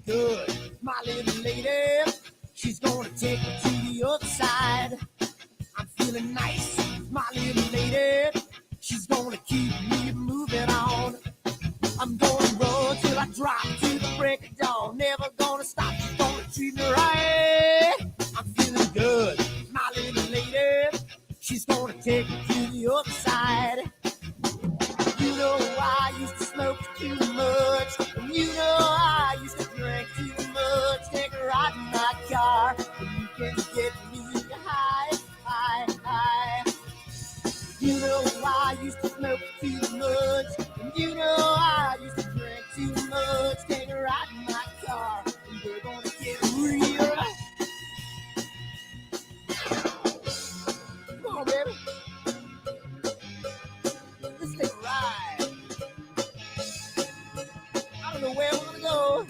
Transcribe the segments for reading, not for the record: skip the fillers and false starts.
good. My little lady, she's gonna take me to the other side. I'm feeling nice, my little lady, she's gonna keep me moving on. I'm gonna run till I drop to the break of dawn. Never gonna stop, she's gonna treat me right. I'm feeling good, my little lady, she's gonna take me to the other side. You know I used to smoke too much, and you know I used to drink too much. Take a ride in my car, and you can get me high, high, high. You know I used to smoke too much, and you know I used to drink too much. Take a ride in my car, and we're gonna get real. Come on, baby. Let's take a ride. I don't know where we're gonna go,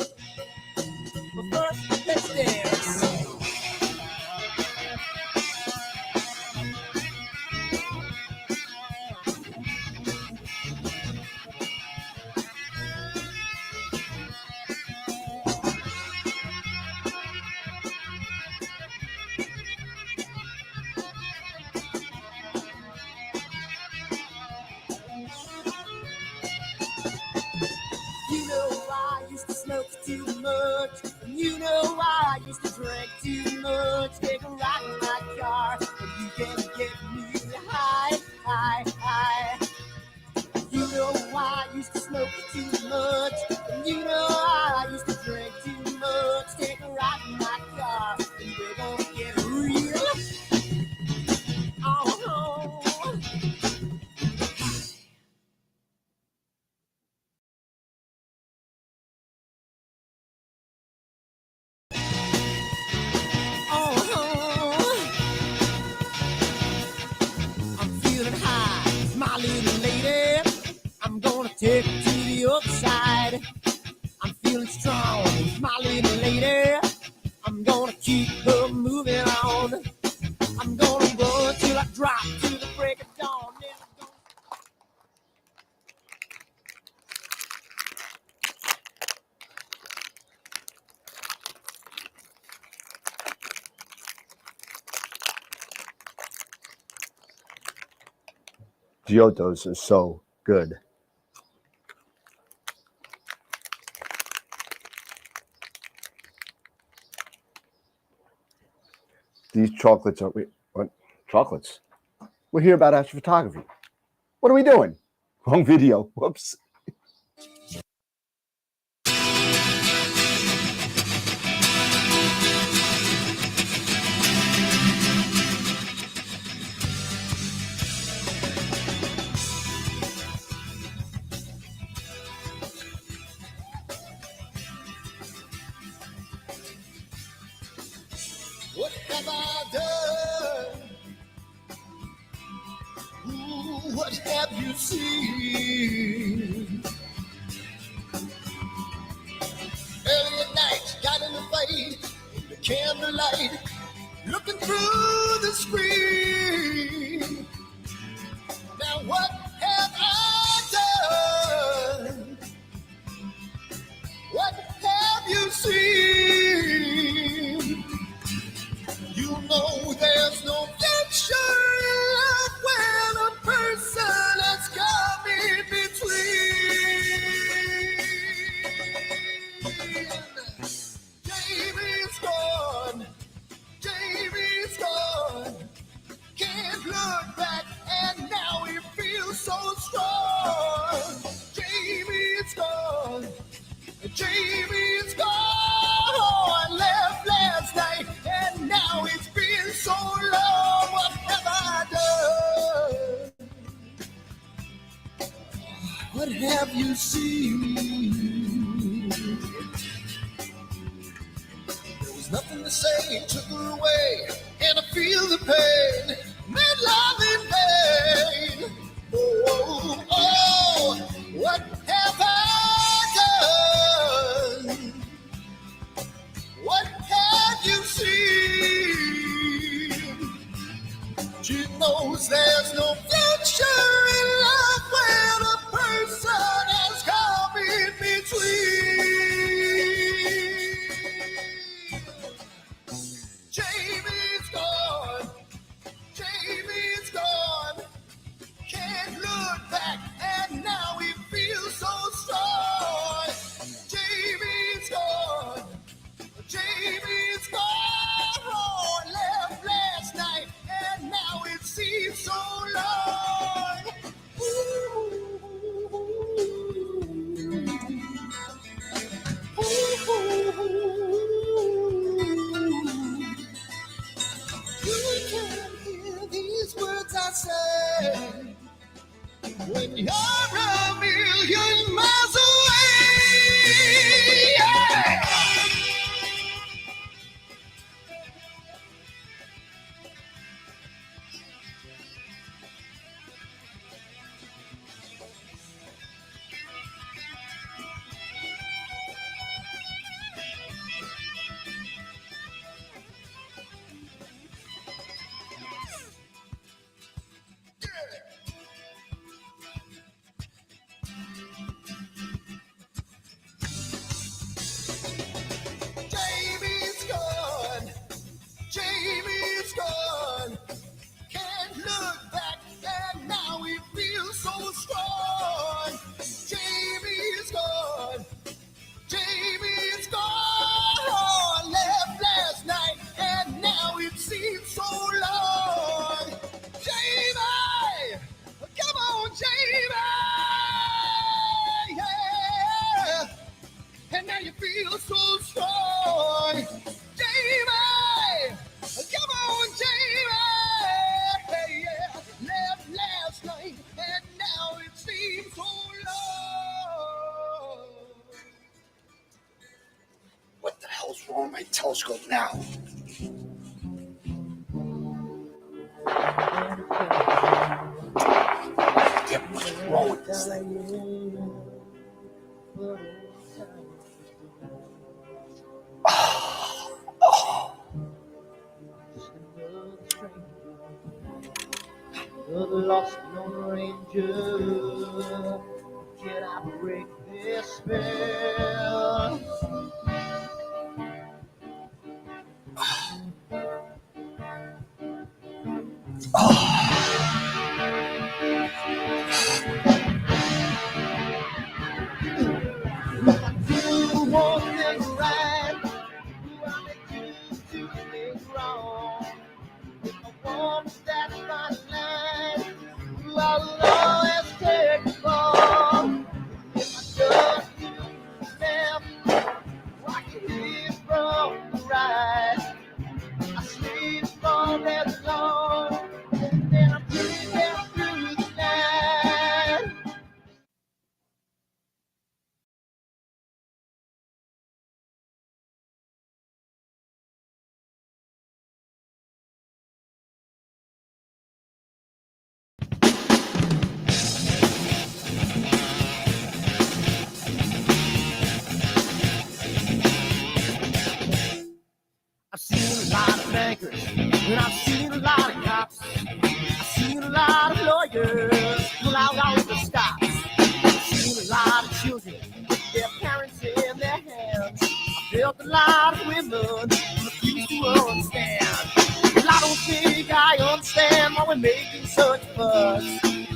but first, let's dance. You know I used to smoke too much, and you know I used to drink too much. Take a ride in my car, and you can get me high, high, high. You know I used to smoke too much, and you know I used to drink too much. Take a ride in my car, and we're gonna get real. Oh, I'm feeling high, my little lady. I'm gonna take it to the other side. I'm feeling strong, my little lady. I'm gonna keep her moving on. I'm gonna run till I drop to the break of dawn. Giottos are so good. These chocolates are what? Chocolates? We're here about astrophotography. What are we doing? Wrong video. Whoops. What have I done? Ooh, what have you seen? Early at night, got in the fight, in the candlelight, looking through the screen. Now what have I done? What have you seen? You know there's no future in love when a person has come in between. Jamie's gone, Jamie's gone. Can't look back and now he feels so strong. Jamie's gone, Jamie's gone. Left last night and now it's been so long. What have I done? What have you seen? There was nothing to say, took her away, and I feel the pain. Made love in vain. Oh, oh, what have I done? What have you seen? She knows there's no future in love when a person has come in between. so long. Jamie, come on, Jamie. Yeah. And now you feel so strong. Jamie, come on, Jamie. Yeah. Left last night, and now it seems so long. What the hell's wrong with my telescope now? Yeah, what's wrong with this thing? The lost Lone Ranger, can I break this spell? Do one thing right, I make two things wrong. If I want that fine line, I'll always take the fall. If I just left, I can hear from the right. I sleep all day long, and I'm dreaming through the night. I've seen a lot of bankers, and I've seen a lot of cops. I've seen a lot of lawyers pull out all the stops. I've seen a lot of children with their parents in their hands. I felt a lot of women refuse to understand. Well, I don't think I understand why we're making such a fuss.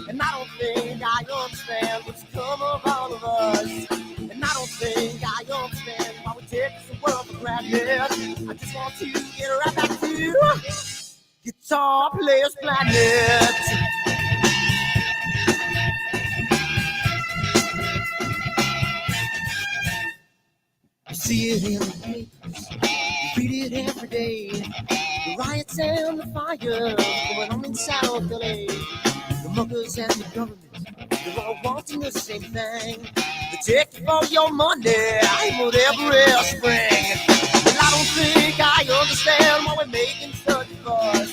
And I don't think I understand what's come of all of us. And I don't think I understand why we take this world for granted. I just want to get right back to Guitar Players Planet. You see it in the papers, you read it every day. The riots and the fires going on in South LA. The muggers and the government, they're all wanting the same thing. They take you for your money, whatever spring. And I don't think I understand why we're making such a fuss.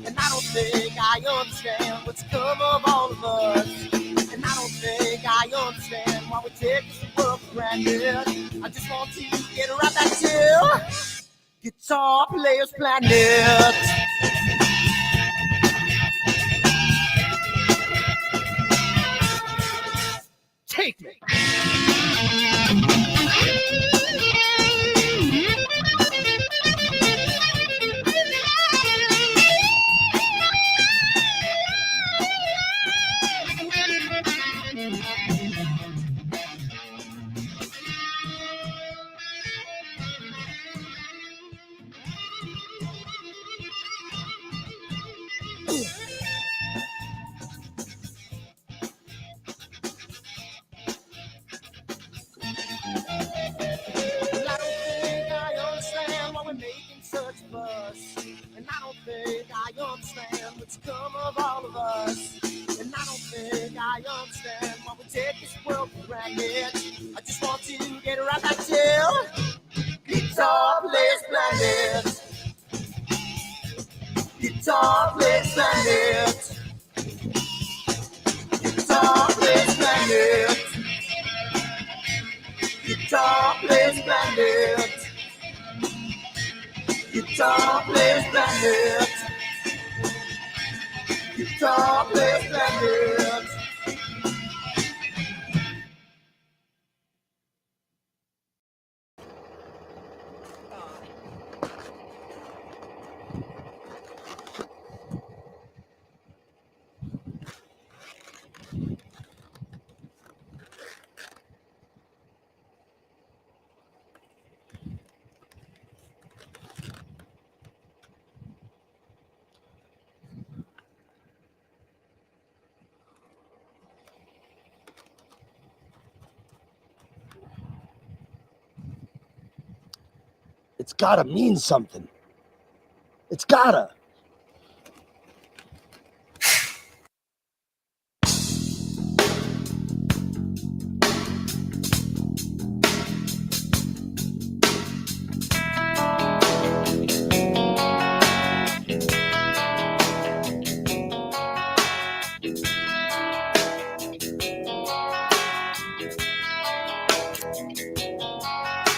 And I don't think I understand what's come of all of us. And I don't think I understand why we take this world for granted. I just want to get right back to Guitar Players Planet. Take me. And I don't think I understand what's come of all of us. And I don't think I understand why we take this world for granted. I just want to get right back to Guitar Players Planet. Guitar Players Planet. Guitar Players Planet. Guitar Players Planet. Guitar Players Planet. Guitar Players Planet. It's gotta mean something. It's gotta.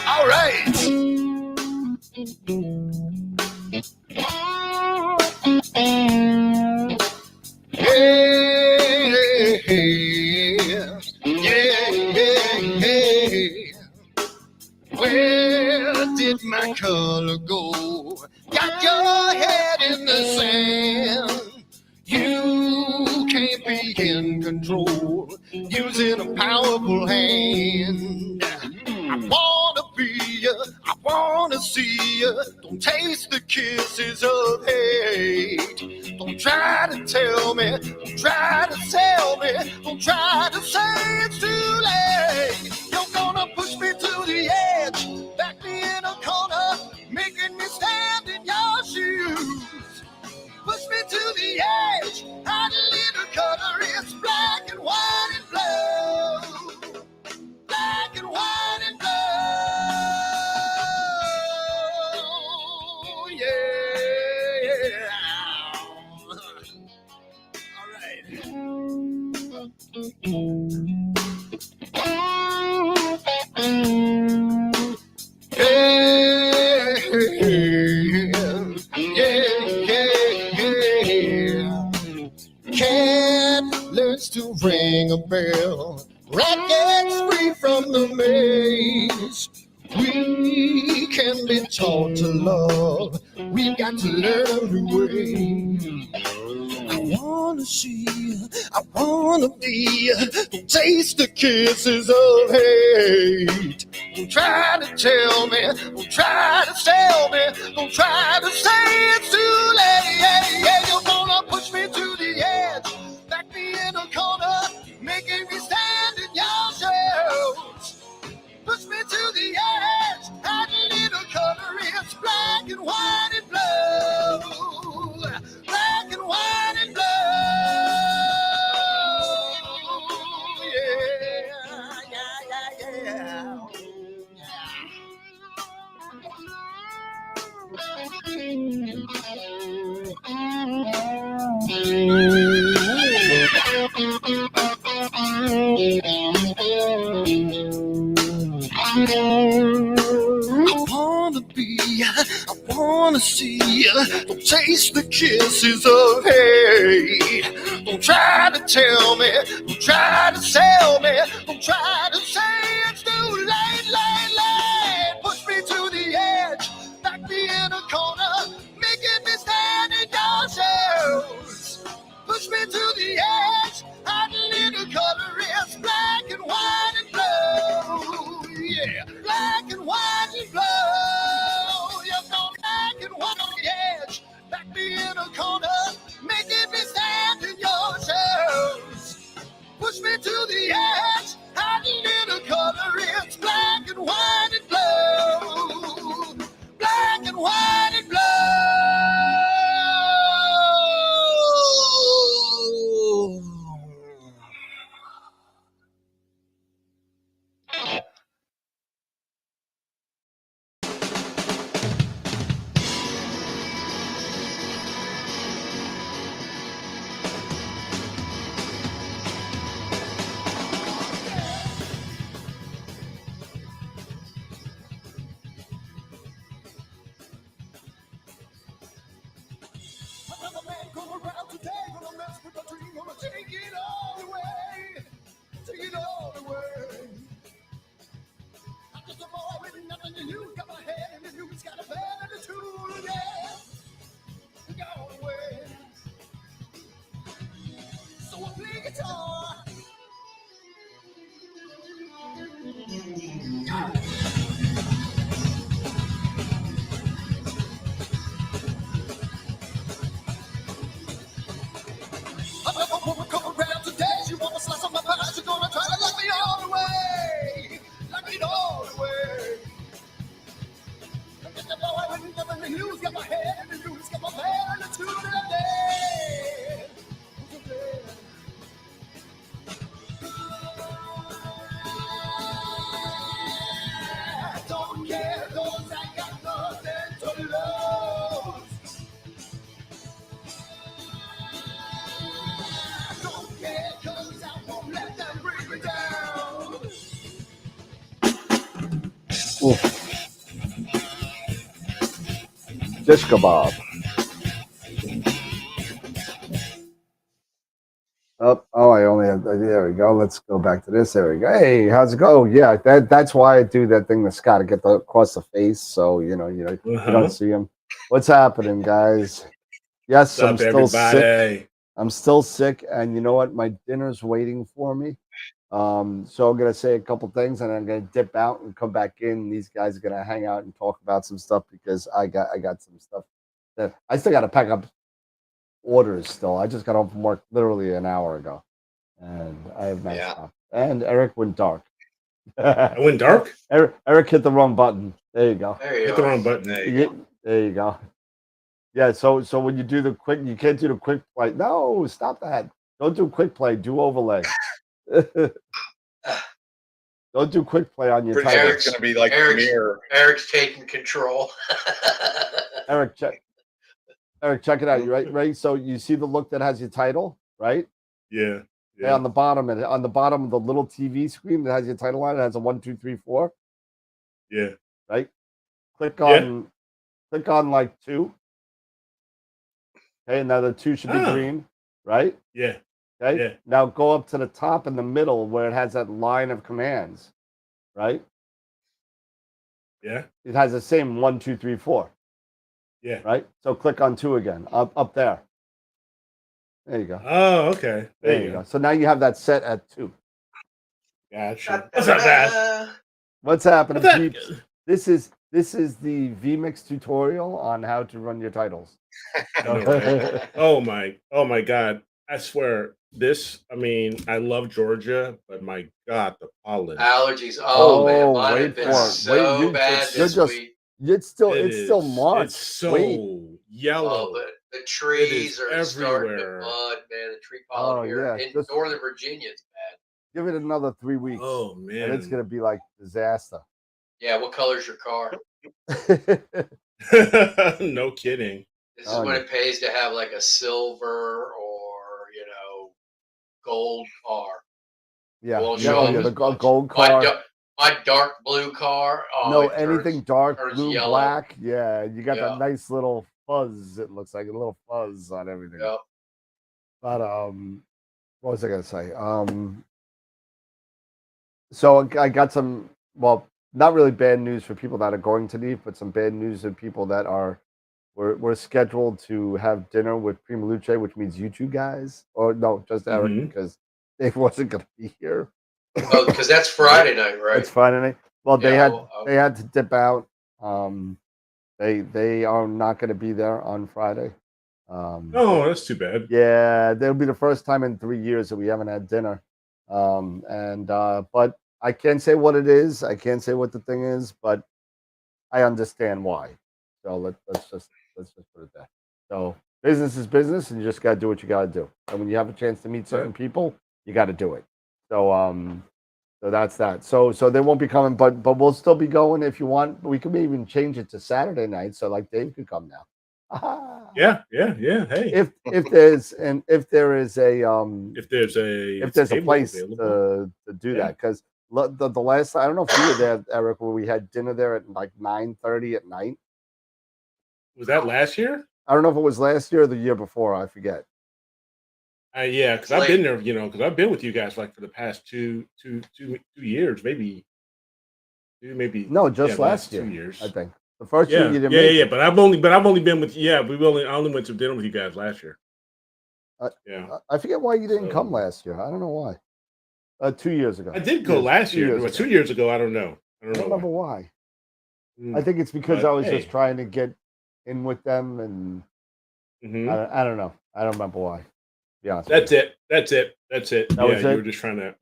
All right. Where did my color go? Got your head in the sand. You can't be in control, using a powerful hand. I wanna be ya, I wanna see ya. Don't taste the kisses of hate. Don't try to tell me, don't try to sell me, don't try to say it's too late. You're gonna push me to the edge, back me in a corner, making me stand in your shoes. Push me to the edge, hide a little color, it's black and white and blue. Black and white and blue, yeah. All right. Cat learns to ring a bell. Rat gets free from the maze. We can be taught to love. We've got to learn a new way. I wanna see, I wanna be. Don't taste the kisses of hate. Don't try to tell me, don't try to sell me, don't try to say it's too late. Yeah, you're gonna push me to the edge, back me in a corner, making me stand in your shoes. Push me to the edge, add a little color, it's black and white and blue. Black and white and blue. Yeah. I wanna be, I wanna see, don't taste the kisses of hate. Don't try to tell me, don't try to sell me, don't try to say it's too late, late. Push me to the edge, back me in a corner, making me stand in your shoes. Push me to the edge, add a little color, it's black and white and blue. Yeah, black and white and blue. You're gone black and white on the edge, back me in a corner, making me stand in your shoes. Push me to the edge, add a little color, it's black and white and blue. Black and white and blue. Another man come around today, gonna mess with my dream, gonna take it all away. Take it all away. I'm just a boy with nothing to lose, got my head in the news, got a bad attitude, yeah. Go away. So I play guitar. Another woman come around today, she wanna slice on my pie, she's gonna try to lock me all away. Lock it all away. I'm just a Got my news, got my head in the news, got my head in the tune of the day. I don't care, 'cause I got nothing to lose. I don't care, 'cause I won't let them bring me down. Dish kebab. Oh, I only have. There we go. Let's go back to this. There we go. Hey, how's it go? Yeah, that's why I do that thing to Scott to get across the face, so you don't see him. What's happening, guys? Yes, What's I'm up, still sick. everybody? I'm still sick, and you know what? My dinner's waiting for me. So I'm gonna say a couple things, and I'm gonna dip out and come back in. These guys are gonna hang out and talk about some stuff because I got some stuff that I still got to pack up orders. Still, I just got home from work literally an hour ago, and I have not stopped. And Eric went dark. I went dark. Eric hit the wrong button. There you go. There you Hit go. the wrong button. There you go. Yeah. So when you do the quick, you can't do the quick play. No, stop that. Don't do quick play. Do overlay. Don't do quick play on your Pretty title. sure It's going to be like mirror. Eric's taking control. Eric, check it out. You right? So you see the look that has your title, right? Yeah. Hey, on the bottom of the little TV screen that has your title on it, has a 1, 2, 3, 4. Yeah. Right? Click on like 2. Okay, now the 2 should be green, right? Yeah. Okay. Yeah. Now go up to the top in the middle where it has that line of commands, right? Yeah. It has the same 1, 2, 3, 4. Yeah. Right? So click on 2 again. Up there. There you go. Oh, okay. There you go. So now you have that set at 2. Gotcha. What's up, guys? What's happening, What's up? peeps? This is the vMix tutorial on how to run your titles. Oh my God. I swear I love Georgia, but my God, the pollen. Allergies. Oh man, mine wait have been for it. so bad this week. It's still March. It's so yellow. Oh, the trees are starting to everywhere. bud, man. The tree pollen here in Northern Virginia is bad. Give it another 3 weeks. Oh man, and it's gonna be like disaster. Yeah, what color's your car? No kidding. This is when it pays to have like a silver or gold car. Yeah, the gold car. My dark blue car. Oh, no, anything dark, blue, yellow. black. Yeah, you got that nice little fuzz. It looks like a little fuzz on everything. Yep. But what was I gonna say? So I got some. Well, not really bad news for people that are going to leave, but some bad news of people that are. We're scheduled to have dinner with Prima Luce, which means you two guys. Or no, just Eric, because Dave wasn't going to be here. Oh, because that's Friday night, right? It's Friday night. Well, they had to dip out. They are not going to be there on Friday. Oh, that's too bad. Yeah, it'll be the first time in 3 years that we haven't had dinner. But I can't say what it is. I can't say what the thing is, but I understand why. So let's just put it there. So business is business, and you just got to do what you got to do. And when you have a chance to meet certain people, you got to do it. So that's that. So they won't be coming, but we'll still be going if you want. We could even change it to Saturday night, so like Dave could come now. Yeah. Hey, if there's a place to do that, because the last I don't know if you were there, Eric, where we had dinner there at like 9:30 at night. Was that last year? I don't know if it was last year or the year before. I forget. Yeah, because I've been there. Because I've been with you guys like for the past two years, maybe. No, just last year. 2 years, I think. The first year you didn't. Yeah. But I've only been with. Yeah, I only went to dinner with you guys last year. I forget why you didn't come last year. I don't know why. 2 years ago. I did go last year. 2 years ago, I don't know. I don't remember why. I think it's because I was just trying to get in with them, and I don't know. I don't remember why. Yeah, That's it. You were just trying to,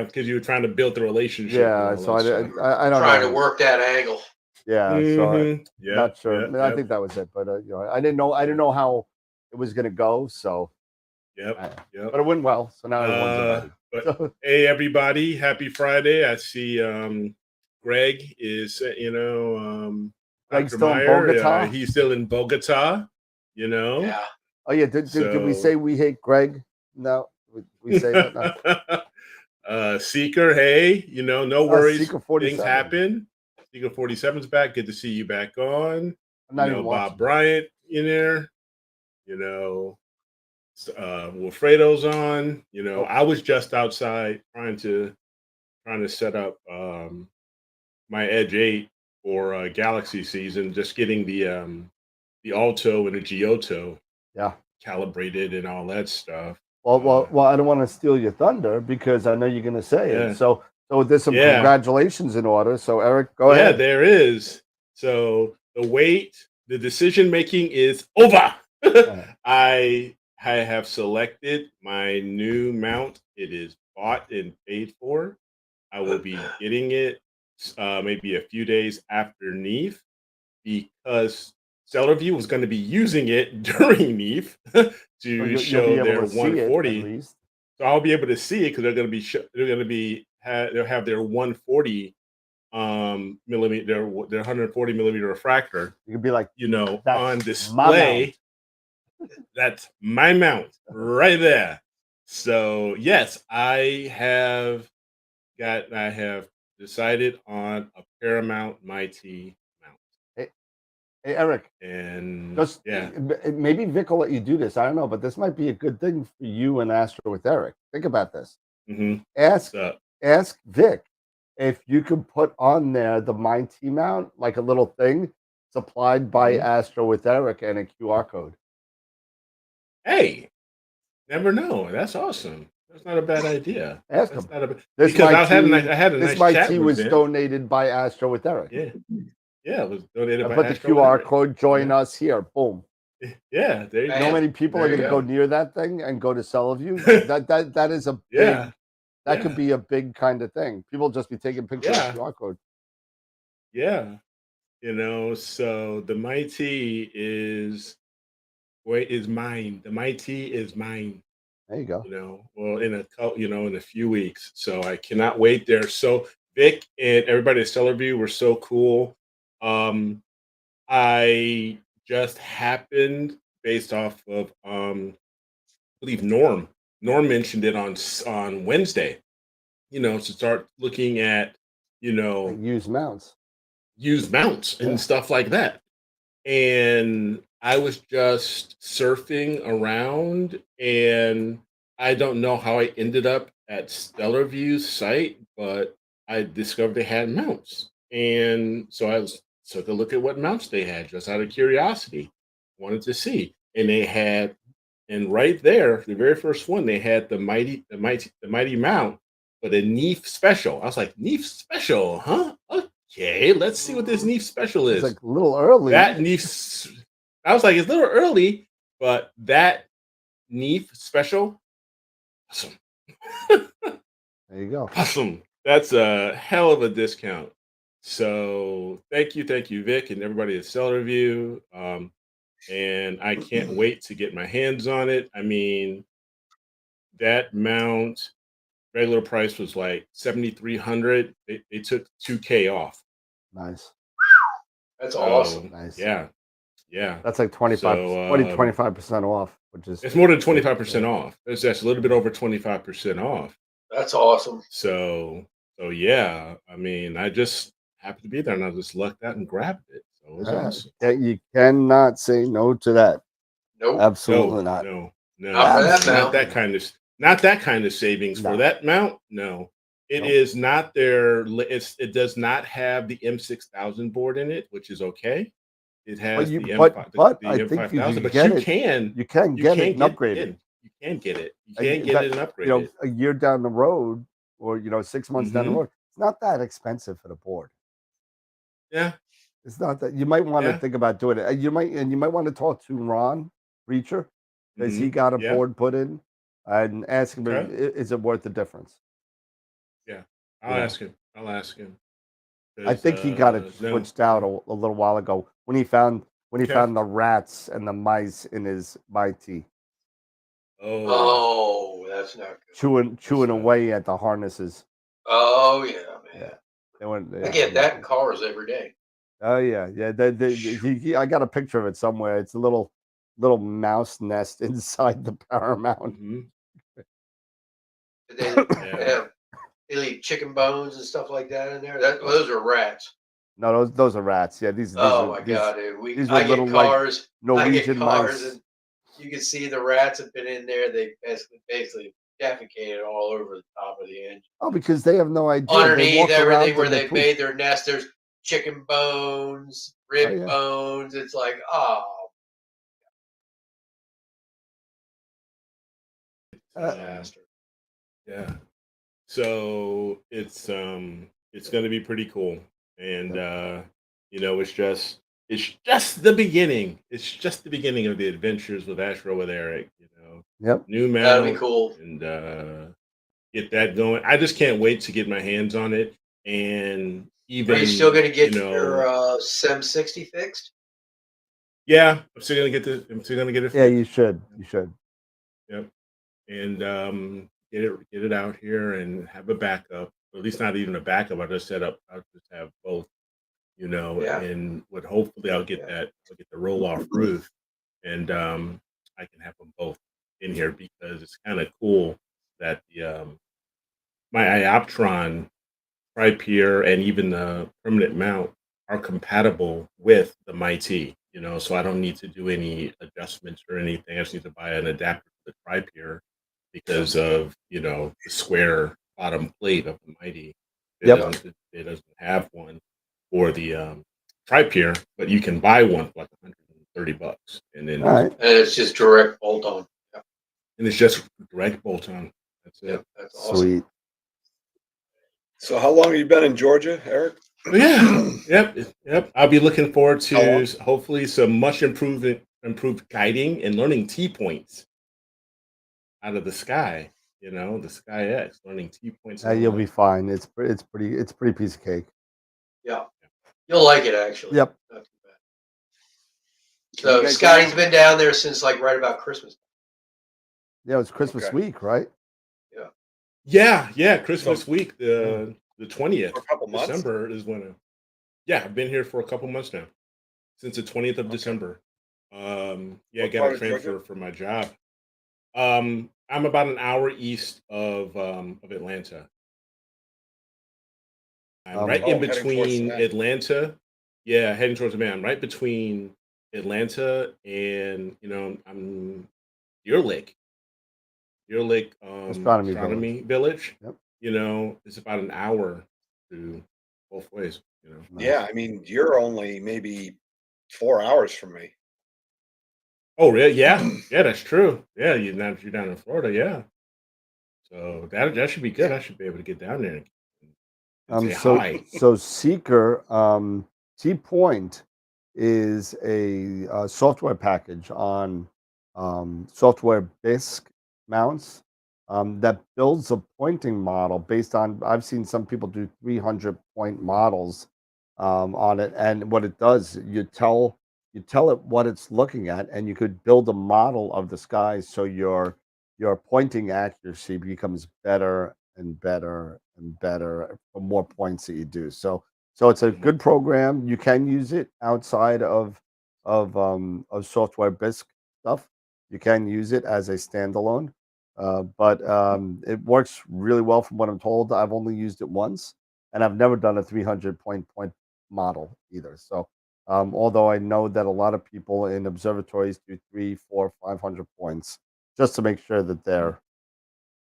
because you were trying to build the relationship. Yeah, so I don't trying to work that angle. Yeah, so Yeah, not sure. yeah, I yep, think that was it, but I didn't know how it was gonna go. So, yep, yep. but it went well. So now everyone's invited. But So, hey, everybody, happy Friday! I see Greg is Greg's Dr. still in Meyer. Bogota. He's still in Bogota. You know. Yeah. Oh yeah, did we say we hate Greg? No, we say that now. Seeker, hey, no worries. Seeker Things 47. happen. Seeker 47's back. Good to see you back on. I'm not even watching. Bob Bryant in there. Wilfredo's on. I was just outside trying to set up my Edge 8 for Galaxy season, just getting the Alto and the Giotto calibrated and all that stuff. Well, I don't want to steal your thunder because I know you're going to say Yeah. it. So there's some congratulations in order. So Eric, go ahead. Yeah, there is. So the decision making is over. I have selected my new mount. It is bought and paid for. I will be getting it maybe a few days after NEAF because Stellar View was going to be using it during NEAF to show their 140. So I'll be able to see it because they're going to be they'll have their 140 millimeter, their 140 millimeter refractor. You could be like, on display. That's my mount right there. So yes, I have decided on a Paramount Mighty mount. Hey Eric, and maybe Vic will let you do this. I don't know, but this might be a good thing for you and Astro with Eric. Think about this. Ask Vic if you can put on there the Mighty mount, like a little thing supplied by Astro with Eric and a QR code. Hey, never know. That's awesome. That's not a bad idea. Ask him. Because I had a nice chat with was donated by Astro with Eric. Yeah, it was donated by put Astro the QR code, join us here. Boom. Yeah, there you go. How many people are going to go near that thing and go to Cellaview? that is a big, that could be a big kind of thing. People just be taking pictures of the QR code. Yeah. So the Mighty is mine. The Mighty is mine. There you go. In a few weeks. So I cannot wait there. So Vic and everybody at Stellarview were so cool. I just happened based off of I believe Norm mentioned it on Wednesday, to start looking at like used mounts and stuff like that. And I was just surfing around, and I don't know how I ended up at Stellarview's site, but I discovered they had mounts. And so I took a look at what mounts they had just out of curiosity. Wanted to see. And they had, and right there, the very first one, they had the mighty mount, but a NEAF special. I was like, NEAF special, huh? Okay, let's see what this NEAF special is. It's like a little early. That NEAF, I was like, it's a little early, but that NEAF special, awesome. There you go. Awesome. That's a hell of a discount. So thank you, Vic, and everybody at Stellarview. And I can't wait to get my hands on it. I mean, that mount, regular price was like $7,300. They took $2,000 off. Nice. That's awesome. Nice. Yeah. That's like 25% off, which is, it's more than 25% off. That's a little bit over 25% off. That's awesome. So yeah, I mean, I just happened to be there and I just lucked out and grabbed it. So it was awesome. You cannot say no to that. Nope. Absolutely not. No. Not that kind of savings for that mount. No. It is not there. It does not have the M6000 board in it, which is okay. It has the M5000, but you can get it and upgrade it. You can get it. You can get it and upgrade it. A year down the road, or 6 months down the road, it's not that expensive for the board. Yeah, it's not that. You might want to think about doing it. You might want to talk to Ron Reacher because he got a board put in, and ask him, is it worth the difference? Yeah, I'll ask him. I think he got it No. switched out a little while ago when he found Okay. the rats and the mice in his mighty Oh, that's not good. chewing away at the harnesses. Oh yeah, man. They went. I get that in cars every day. Oh yeah. I got a picture of it somewhere. It's a little mouse nest inside the Paramount. They have they leave chicken bones and stuff like that in there. Those are rats. No, those are rats. Yeah, these. Oh my god, dude. These were I get little cars. like Norwegian mice. And you can see the rats have been in there. They basically defecated all over the top of the engine. Oh, because they have no idea. Underneath everything where they made their nest, there's chicken bones, rib yeah. bones. It's like, oh. Disaster. Yeah. So it's going to be pretty cool, and you know, it's just the beginning. It's just the beginning of the adventures with Astro with Eric. You know. Yep. New mount. That'll be cool. And get that going. I just can't wait to get my hands on it. And even, are you still going to get your SEM 60 fixed? Yeah, I'm still going to get it fixed. Yeah, you should. You should. Yep. And get it out here and have a backup. Or at least not even a backup. I'll just have both. You know, and hopefully I'll get the roll off roof, and I can have them both in here because it's kind of cool that the my Ioptron tri-pier and even the permanent mount are compatible with the Mighty, you know, so I don't need to do any adjustments or anything. I just need to buy an adapter for the tri-pier because of, you know, the square bottom plate of the Mighty. It doesn't have one for the tri-pier, but you can buy one for like $130, and then and it's just direct bolt on. Yep. And it's just direct bolt on. That's it. Yep, that's awesome. Sweet. So how long have you been in Georgia, Eric? Yeah. Yep. I'll be looking forward to hopefully some much improved guiding and learning T-points out of the sky. You know, the Sky X, learning T-points. You'll be fine. It's pretty piece of cake. Yeah. You'll like it, actually. Yep. Not too bad. So Scotty's been down there since like right about Christmas. Yeah, it's Christmas week, right? Yeah. Christmas week, the 20th of December is when. I've been here for a couple months now, since the 20th of December. I got a transfer for my job. I'm about an hour east of Atlanta. I'm right in between Atlanta. Yeah, heading towards the I'm right between Atlanta and, you know, I'm Deer Lake Astronomy Village. Yep. You know, it's about an hour to both ways, you know. Yeah, I mean, you're only maybe 4 hours from me. Oh, really? Yeah, that's true. Yeah, you're down in Florida, yeah. So that should be good. I should be able to get down there and say hi. So Seeker T-Point is a software package on software BISC mounts that builds a pointing model based on. I've seen some people do 300-point models on it, and what it does, you tell it what it's looking at, and you could build a model of the sky so your pointing accuracy becomes better and better and better for more points that you do. So it's a good program. You can use it outside of software BISC stuff. You can use it as a standalone, but it works really well from what I'm told. I've only used it once, and I've never done a 300-point model either. So although I know that a lot of people in observatories do 300, 400, 500 points just to make sure that they're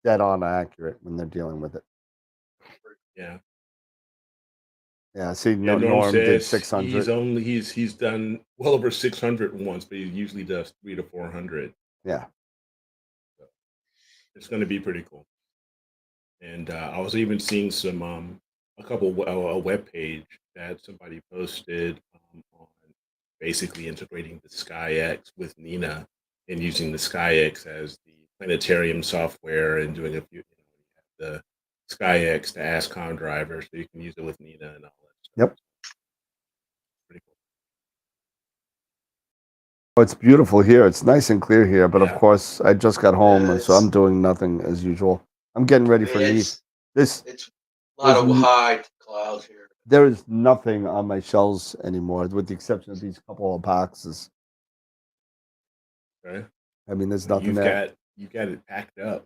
dead on accurate when they're dealing with it. Yeah. See, Norm did 600. He's done well over 600 once, but he usually does 300 to 400. Yeah. So it's going to be pretty cool. And I was even seeing some a web page that somebody posted on basically integrating the SkyX with Nina and using the SkyX as the planetarium software and doing a few, the SkyX, the ASCOM driver, so you can use it with Nina and all that Yep. Pretty cool. Oh, it's beautiful here. It's nice and clear here, but of Yeah. course, I just got home, and so I'm It's, doing nothing as usual. I'm getting I ready mean, for Neef. it's a lot There's of n- high clouds here. there is nothing on my shelves anymore, with the exception of these couple of boxes. Okay. I mean, there's Well, nothing there. you've got it packed up.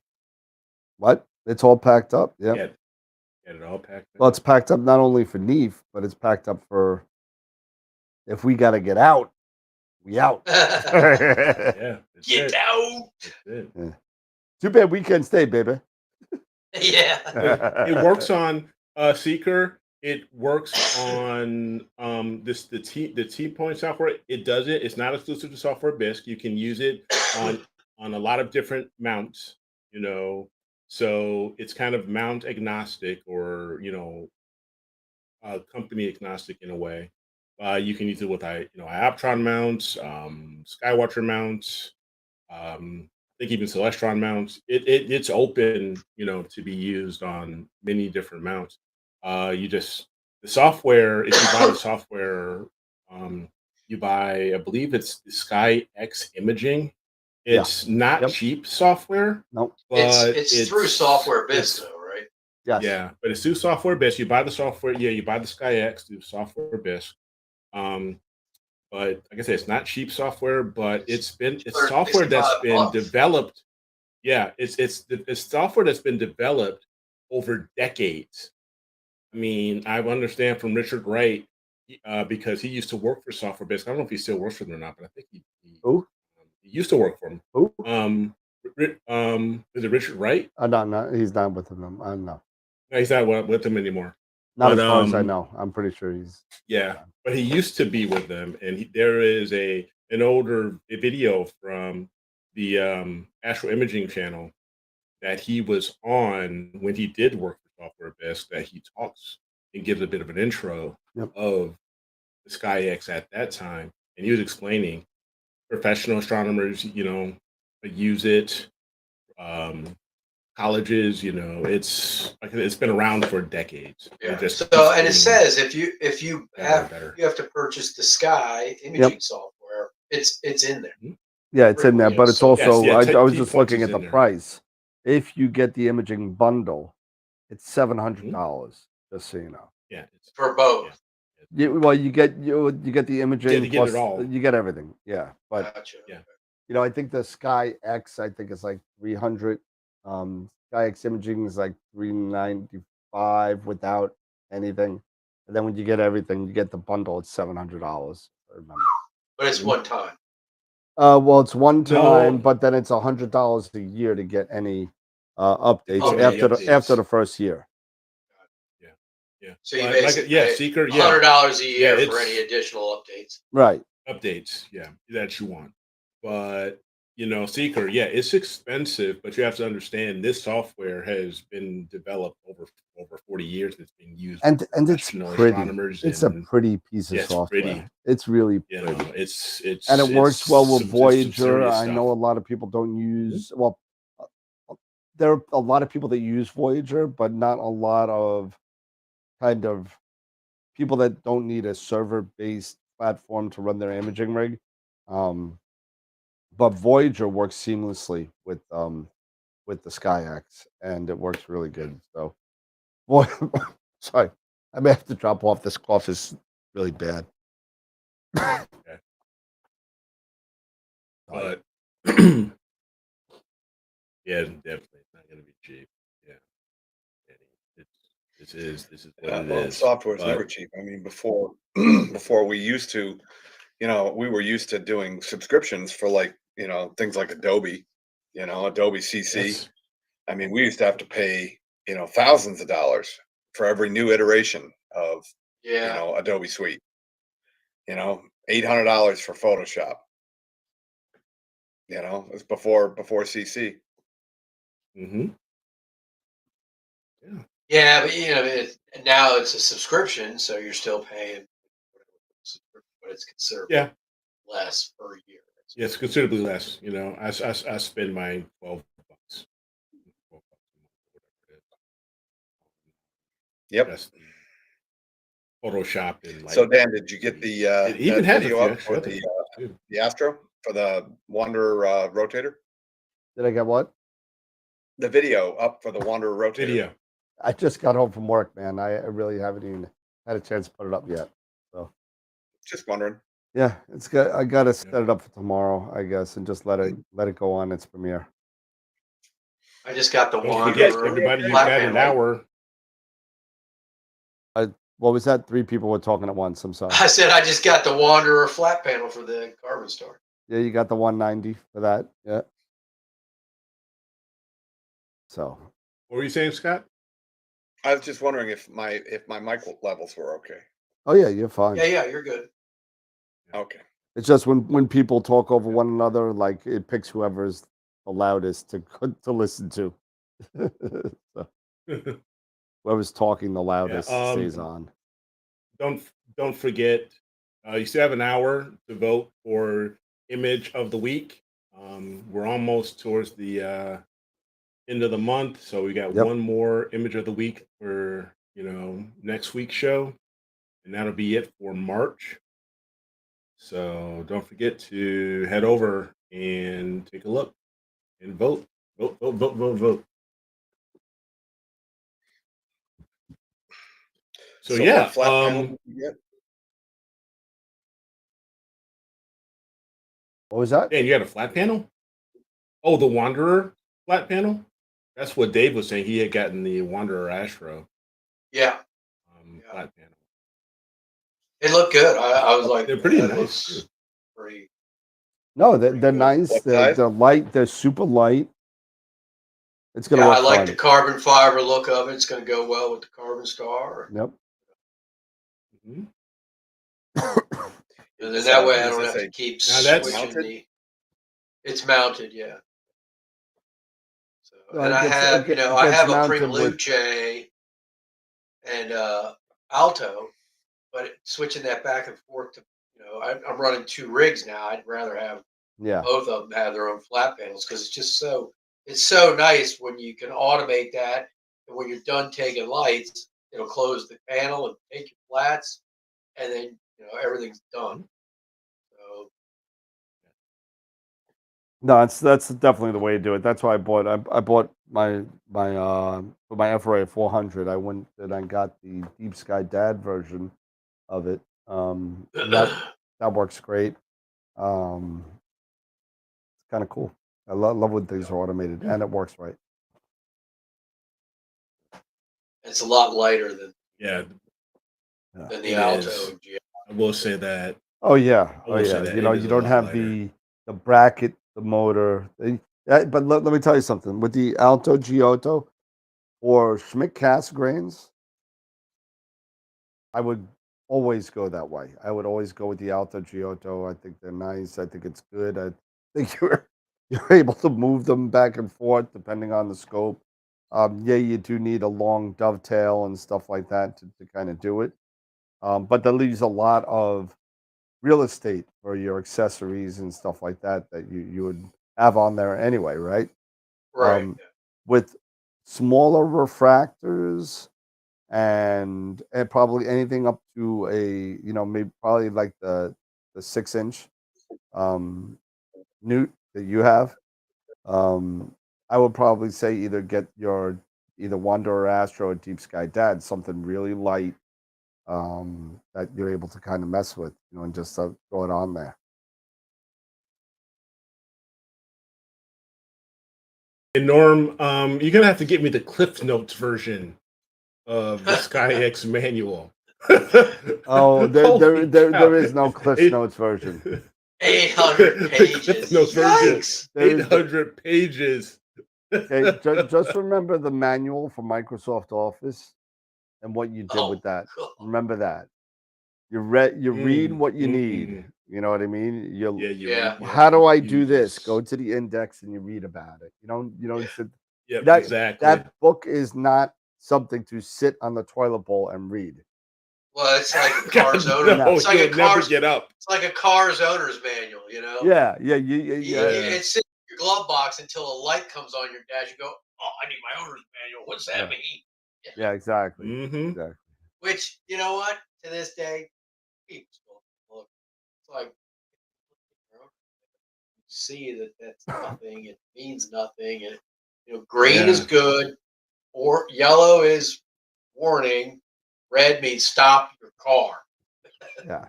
What? It's all packed up. Yeah. Got it all packed Well, up. it's packed up not only for Neef, but it's packed up for if we got to get out, we out. Yeah. That's Get it. out. That's it. Too bad we can't stay, baby. Yeah. It works on Seeker. It works on the T point software. It does it. It's not exclusive to Software Bisque. You can use it on a lot of different mounts. You know, so it's kind of mount agnostic, or company agnostic in a way. You can use it with Ioptron mounts, Skywatcher mounts. I think even Celestron mounts. It's open, to be used on many different mounts. You just the software. If you buy the software, you buy, I believe it's the Sky X Imaging. Yeah. It's not Yep. cheap software, Nope. but It's through Software Bisque, it's though, right? Yes. yeah, but it's through Software Bisque. You buy the software. Yeah, you buy the Sky X through Software Bisque. Um, but like I said, it's not cheap software, but it's software that's been $65. developed. Yeah, it's software that's been developed over decades. I mean, I understand from Richard Wright, because he used to work for Software Bisque. I don't know if he still works for them or not, but I think Who? he used to work for him. Who? Is it Richard Wright? No, he's not with them. I don't know. No, he's not with them anymore. Not But as far as I know. I'm pretty sure he's. yeah, but he used to be with them, and there is an older video from the Astro Imaging channel that he was on when he did work for Software Best, that he talks and gives a bit of an intro Yep. of the SkyX at that time, and he was explaining professional astronomers, use it. Colleges, it's been around for decades. Yeah. It just So, keeps and it getting says if you better and have better. you have to purchase the Sky imaging software. It's in there. Mhm. Yeah, it's in there, but it's also. Yes, I was T just points looking is at the in there. price. If you get the imaging bundle, it's $700. Mm-hmm. Just so you know. Yeah, it's For both. Yeah, well, you get the imaging you get it plus all. you get everything. Yeah, but Gotcha. Yeah. I think the Sky X, I think it's like 300. Sky X imaging is like 395 without anything, and then when you get everything, you get the bundle. It's $700. I remember. But it's one time. Well, it's one time, No. but then it's $100 a year to get any updates Oh, after the first year. Yeah. So you But basically pay Seeker, $100 a year Yeah, for any it's- additional updates. Right. updates, that you want. But Seeker, it's expensive, but you have to understand this software has been developed over 40 years. It's been used And by it's professional pretty. astronomers. It's a and pretty piece of yeah, it's software. pretty. It's really You pretty. know, it's And it works well with some Voyager. serious I know a stuff. lot of people don't use there are a lot of people that use Voyager, but not a lot of kind of people that don't need a server-based platform to run their imaging rig. But Voyager works seamlessly with the SkyX, and it works really good. So, boy, sorry, I may have to drop off. This cough is really bad. Okay. But yeah, definitely it's not going to be cheap. Yeah, this is what it Well, is. software's never But cheap. I mean, before we used to, we were used to doing subscriptions for like, things like Adobe, Adobe CC. yes, I mean, we used to have to pay, thousands of dollars for every new iteration of, Yeah. Adobe Suite. $800 for Photoshop. It's before CC. hmm yeah, Yeah, but now it's a subscription, so you're still paying, but it's considerably yeah. less per year. It's considerably less. I spend my $12. $12 a month, whatever it is. Yep. Just Photoshop and like. So Dan, did you get the it even that has a video few up extra for other things, too. the Astro for the Wanderer rotator? Did I get what? The video up for the Wanderer rotator. Video. I just got home from work, man. I really haven't even had a chance to put it up yet. So Just wondering. yeah, it's good. I gotta set it up for tomorrow, I guess, and just let it go on its premiere. I just got the Don't forget, Wanderer. everybody, you've flat got an panel. hour. What was that? 3 people were talking at once. I'm sorry. I said I just got the Wanderer flat panel for the Carbon Star. Yeah, you got the 190 for that. Yeah. So What were you saying, Scott? I was just wondering if my mic levels were okay. oh yeah, you're fine. Yeah, you're good. Okay. It's just when people talk over one another, like it picks whoever's the loudest to listen to. So whoever's talking the loudest stays on. Don't forget, you still have an hour to vote for image of the week. We're almost towards the end of the month, so we got one more image of the week for next week's show, and that'll be it for March. So don't forget to head over and take a look and vote. Vote. So yeah, what flat panel did you get? What was that? Dan, you got a flat panel? Oh, the Wanderer flat panel? That's what Dave was saying. He had gotten the Wanderer Astro Yeah, flat panel. it looked good. I was like, They're pretty that nice. looks pretty. No, they're good. nice. What They're size? light. They're super light. It's gonna Yeah, work I like fine. the carbon fiber look of it. It's going to go well with the Carbon Star. Yep. Mhm. And then that way I Is don't this have to a keep Now that's- switching mounted? It's mounted, yeah. So, No, and it I gets- have, it get- I it gets have a mounted with- Preluce and Alto, but switching that back and forth to, I'm running 2 rigs now. I'd rather have Yeah. both of them have their own flat panels because it's so nice when you can automate that. And when you're done taking lights, it'll close the panel and take your flats, and then everything's done. So No, that's definitely the way to do it. That's why I bought my for my FRA 400. I went and I got the Deep Sky Dad version of it. That works great. It's kind of cool. I love when things are automated and it works right. it's a lot lighter than Yeah, the it Alto. is. and GL. I will say that. Oh yeah, I will say yeah. that You it know, is you a don't lot have lighter. the bracket, the motor. But let me tell you something. With the Alto Giotto or Schmidt cast grains, I would always go that way. I would always go with the Alto Giotto. I think they're nice. I think it's good. I think you're able to move them back and forth depending on the scope. Yeah, you do need a long dovetail and stuff like that to kind of do it. But that leaves a lot of real estate for your accessories and stuff like that you would have on there anyway, right? Right. With smaller refractors and probably anything up to maybe probably like the 6-inch newt that you have. I would probably say either get your either Wanderer Astro or Deep Sky Dad, something really light that you're able to kind of mess with, and just throw it on there. And Norm, you're gonna have to get me the Cliff Notes version of the SkyX manual. Oh, Holy there cow. is no Cliff Notes version. 800 pages. Cliff Notes version. Yikes. 800 pages. Okay, just remember the manual for Microsoft Office and what you did with that. God. Remember that. You read what you need. You know what I mean? Yeah. How do I you do this? just- Go to the index and you read about it. You don't sit. Yep, That, exactly. That book is not something to sit on the toilet bowl and read. Well, it's like a car's owner. No, It's like you'll a never car's. get up. It's like a car's owner's manual. Yeah. It sits in your glove box until a light comes on your dash. You go, oh, I need my owner's manual. What's that mean? Yeah, exactly. Mm-hmm. Exactly. Which, you know what? to this day, people still look. It's like you see that that's nothing. It means nothing. And green is Yeah. good, or yellow is warning. Red means stop your car. Yeah.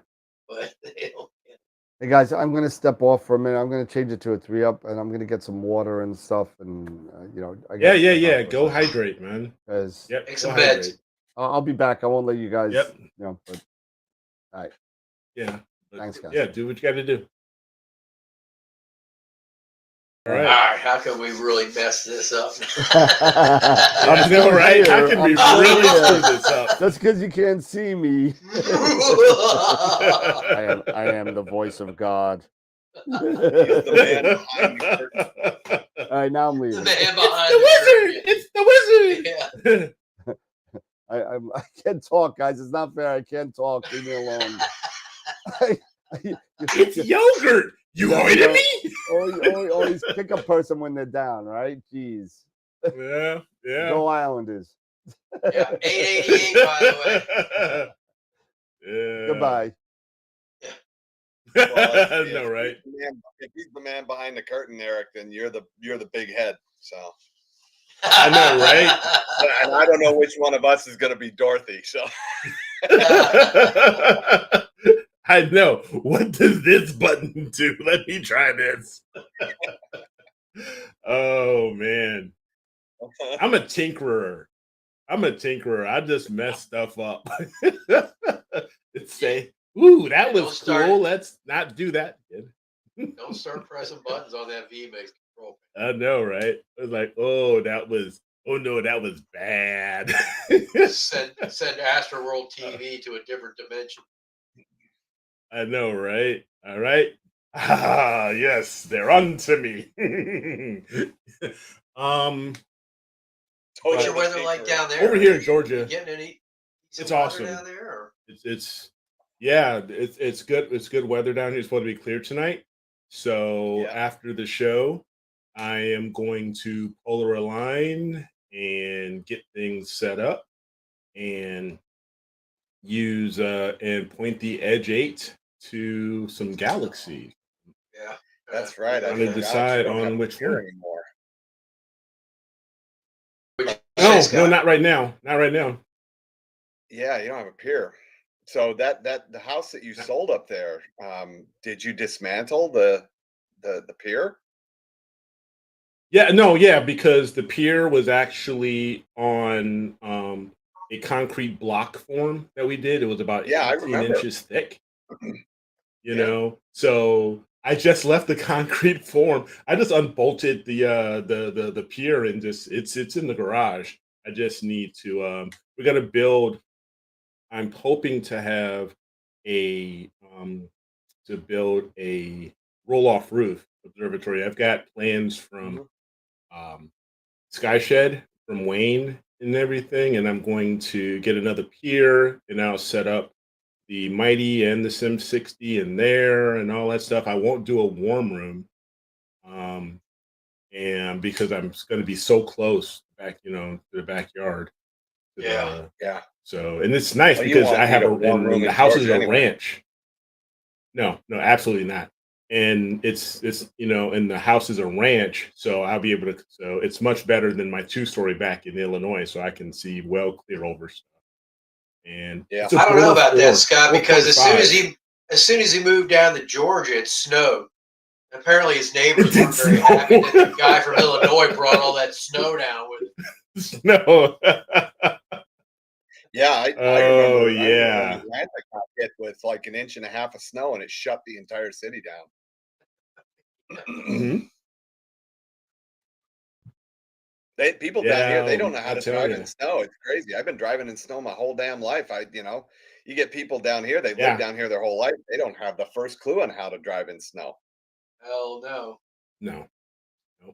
But they don't get it. Hey guys, I'm gonna step off for a minute. I'm gonna change it to a 3-up, and I'm gonna get some water and stuff. And I Yeah, gotta yeah, step out yeah. for a Go second, hydrate, man. because Yep. Take Go some hydrate. meds. I'll be back. I won't let you guys. Yep. But all right. Yeah. But, Thanks, guys. yeah, do what you got to do. All All right. right, how can we really mess this up? I know, right? How can we really screw this up? That's because you can't see me. I am the voice of God. He's the man behind the curtain. All right, now I'm The leaving. man behind The wizard. It's the wizard. Yeah. I can't talk, guys. It's not fair. I can't talk. Leave me alone. It's yogurt. You avoided me? Always pick a person when they're down, right? Jeez. Yeah, yeah. Go Islanders. Yeah, 888, by the way. Yeah. Goodbye. Well, No, right? If he's the man behind the curtain, Eric, then you're the big head. So I know, right? and I don't know which one of us is going to be Dorothy. So I know. What does this button do? Let me try this. Oh man. I'm a tinkerer. I just mess stuff up. It's say, ooh, that was cool. Let's not do that again. Don't start pressing buttons on that VMix control. I know, right? It was like, oh no, that was bad. Send AstroWorld TV to a different dimension. I know, right? All right. Ah, yes, they're onto me. What's your weather like down there? Over here in Georgia, You getting any? It's awesome down there. Or? It's good. It's good weather down here. It's supposed to be clear tonight. So after the show, I am going to polar align and get things set up and use and point the Edge 8 to some galaxies. Yeah, that's right. I'm gonna decide on which one anymore. No, not right now. Not right now. Yeah, you don't have a pier. So the house that you sold up there, did you dismantle the pier? Yeah, because the pier was actually on a concrete block form that we did. It was about 18 inches thick. You know, so I just left the concrete form. I just unbolted the pier and it's in the garage. I just need to we're gonna build. I'm hoping to have a roll-off roof observatory. I've got plans from Sky Shed from Wayne and everything, and I'm going to get another pier and I'll set up the Mighty and the Sim 60 in there and all that stuff. I won't do a warm room, and because I'm going to be so close back, to the backyard. Yeah. So, and it's nice because I have and the house is a ranch. No, absolutely not. And it's and the house is a ranch, so I'll be able to. So it's much better than my 2-story back in Illinois, so I can see well clear over stuff. And I don't know about that, Scott, because as soon as he moved down to Georgia, it snowed. Apparently, his neighbors weren't very happy that the guy from Illinois brought all that snow down with him. Snow. Yeah, I remember. I remember Atlanta got hit with like 1.5 inches of snow, and it shut the entire city down. People down here, they don't know how to drive in snow. It's crazy. I've been driving in snow my whole damn life. You get people down here, they've lived down here their whole life. They don't have the first clue on how to drive in snow. Hell no. No.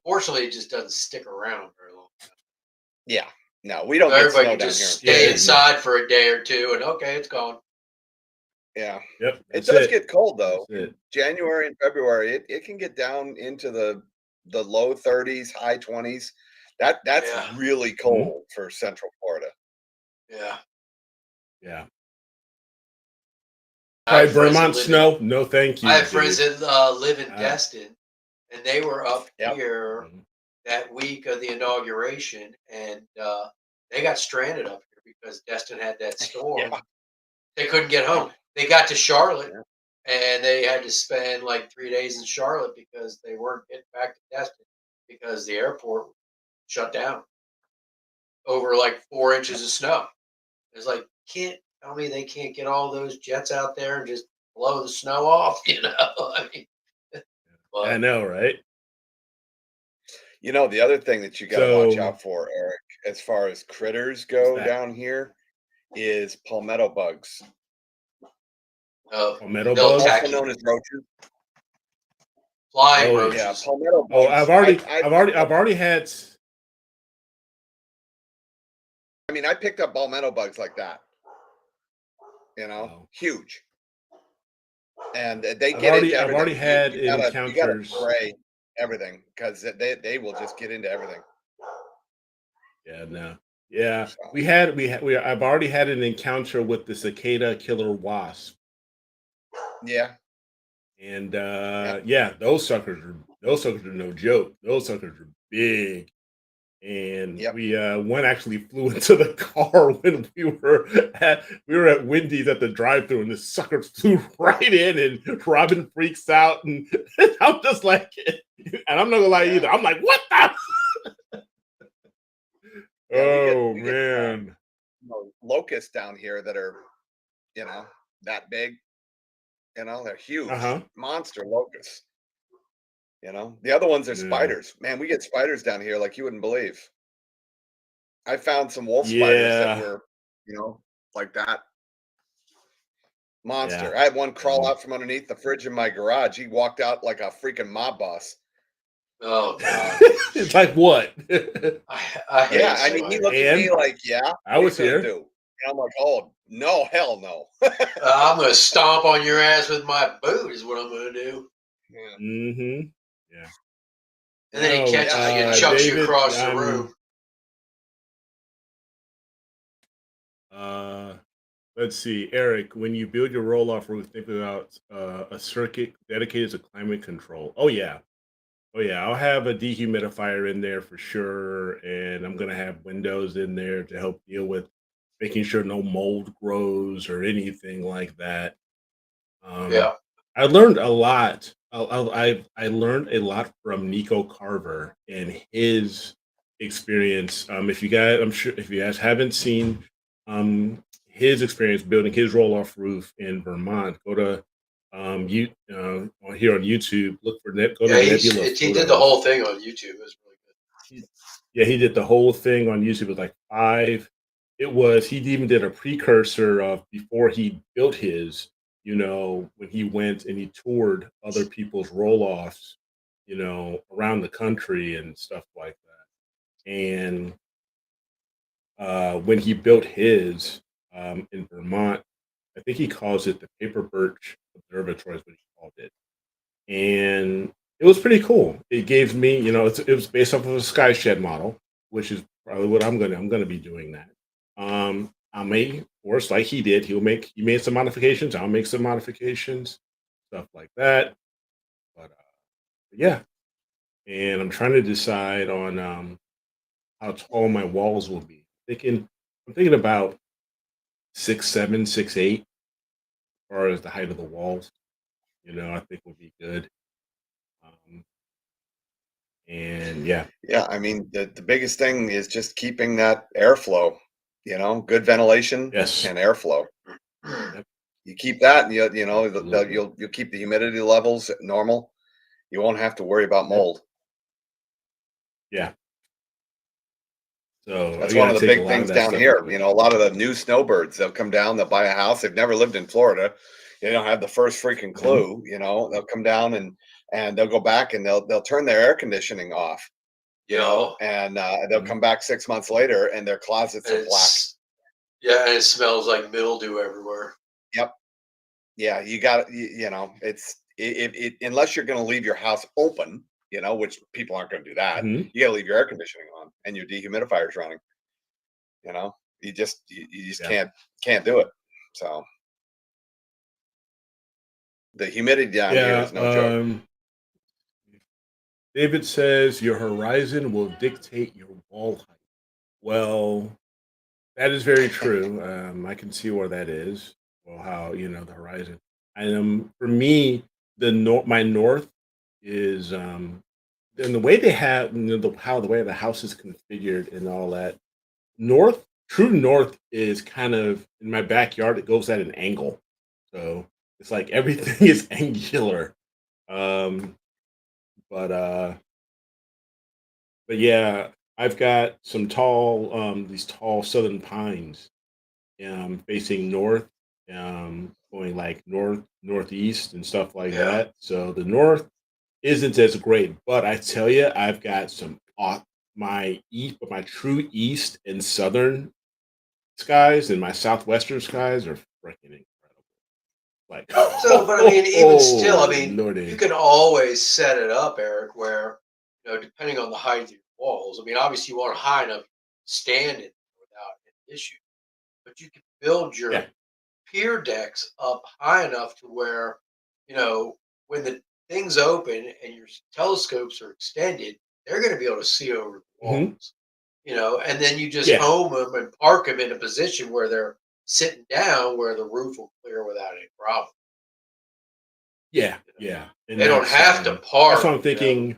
Fortunately, it just doesn't stick around very long. Yeah. No, we don't. Everybody can just stay inside for a day or two, and okay, it's gone. Yeah. Yep. It does get cold though. January and February, it can get down into the low 30s, high 20s. That's really cold for Central Florida. Yeah. Yeah. Probably Vermont snow. No, thank you. I have friends that live in Destin, and they were up here that week of the inauguration, and they got stranded up here because Destin had that storm. They couldn't get home. They got to Charlotte, and they had to spend like 3 days in Charlotte because they weren't getting back to Destin because the airport shut down over like 4 inches of snow. It's like, can't tell me they can't get all those jets out there and just blow the snow off, you know? I mean, but, I know, right? You know, the other thing that you got to watch out for, Eric, as far as critters go down here, is palmetto bugs. Palmetto bugs, also known as roaches. Flying roaches. Yeah, palmetto bugs. Oh, I've already had. I mean, I picked up palmetto bugs like that. You know, huge. And they get into everything. I've already had encounters. You gotta spray everything because they will just get into everything. Yeah, no. Yeah, I've already had an encounter with the cicada killer wasp. Yeah. And those suckers are no joke. Those suckers are big. And one actually flew into the car when we were at Wendy's at the drive-thru, and the sucker flew right in, and Robin freaks out, and I'm just like, and I'm not gonna lie either. I'm like, what the? We man. Locusts down here that are, that big. They're huge, monster locusts. The other ones are spiders. Man, we get spiders down here like you wouldn't believe. I found some wolf spiders that were, like that. Monster. I had one crawl out from underneath the fridge in my garage. He walked out like a freaking mob boss. Oh, God. It's like what? I mean, he looked at me like, I was here. Do? And I'm like, oh, no, hell no. I'm going to stomp on your ass with my boot is what I'm going to do. Yeah. Mm-hmm. Yeah. And then he catches you and chucks you across the room. Let's see, Eric, when you build your roll-off roof, think about a circuit dedicated to climate control. Oh yeah. I'll have a dehumidifier in there for sure, and I'm gonna have windows in there to help deal with making sure no mold grows or anything like that. I learned a lot. I learned a lot from Nico Carver and his experience. If you guys haven't seen his experience building his roll-off roof in Vermont, go to here on YouTube. Look for Nebula. He did the whole thing on YouTube. It was really good. Yeah, he did the whole thing on YouTube. It was like 5. He even did a precursor of before he built his. When he went and he toured other people's roll-offs, around the country and stuff like that. And when he built his in Vermont, I think he calls it the Paper Birch Observatory is what he called it. And it was pretty cool. It gave me, it was based off of a sky shed model, which is probably what I'm gonna be doing that. I may, of course, like he did, he made some modifications. I'll make some modifications, stuff like that. But yeah, and I'm trying to decide on how tall my walls will be. I'm thinking about 6'7", 6'8", as far as the height of the walls. I think would be good. And yeah. I mean, the biggest thing is just keeping that airflow. Good ventilation and airflow. Yep. You keep that, and you'll keep the humidity levels normal. You won't have to worry about mold. Yeah. So that's one of the big things down here. A lot of the new snowbirds, they'll come down, they'll buy a house. They've never lived in Florida. They don't have the first freaking clue. They'll come down and they'll go back and they'll turn their air conditioning off. And they'll come back 6 months later and their closets are black. Yeah, and it smells like mildew everywhere. Yep. Yeah, you got it's unless you're going to leave your house open, which people aren't going to do that. You got to leave your air conditioning on and your dehumidifiers running. You just can't do it. So The humidity down here is no joke. David says your horizon will dictate your wall height. Well, that is very true. I can see where that is. Well, how the horizon. And for me, my north is and the way they have the way the house is configured and all that. True north is kind of in my backyard. It goes at an angle, so it's like everything is angular. Um, but but yeah, I've got some these tall southern pines facing north, going like northeast and stuff like Yeah. that. So the north isn't as great, but I tell you, I've got my true east and southern skies and my southwestern skies are freaking incredible. Like, So, but I mean, even still, I oh mean, you lordy, can always set it up, Eric, where, depending on the height of your walls, I mean, obviously you want it high enough to stand it without an issue, but you can build your yeah, pier decks up high enough to where, you know, when the things open and your telescopes are extended, they're going to be able to see over the hmm walls, and then you just yeah, home them and park them in a position where they're sitting down where the roof will clear without any problem. yeah, yeah, and They don't have to that's what park, I'm thinking.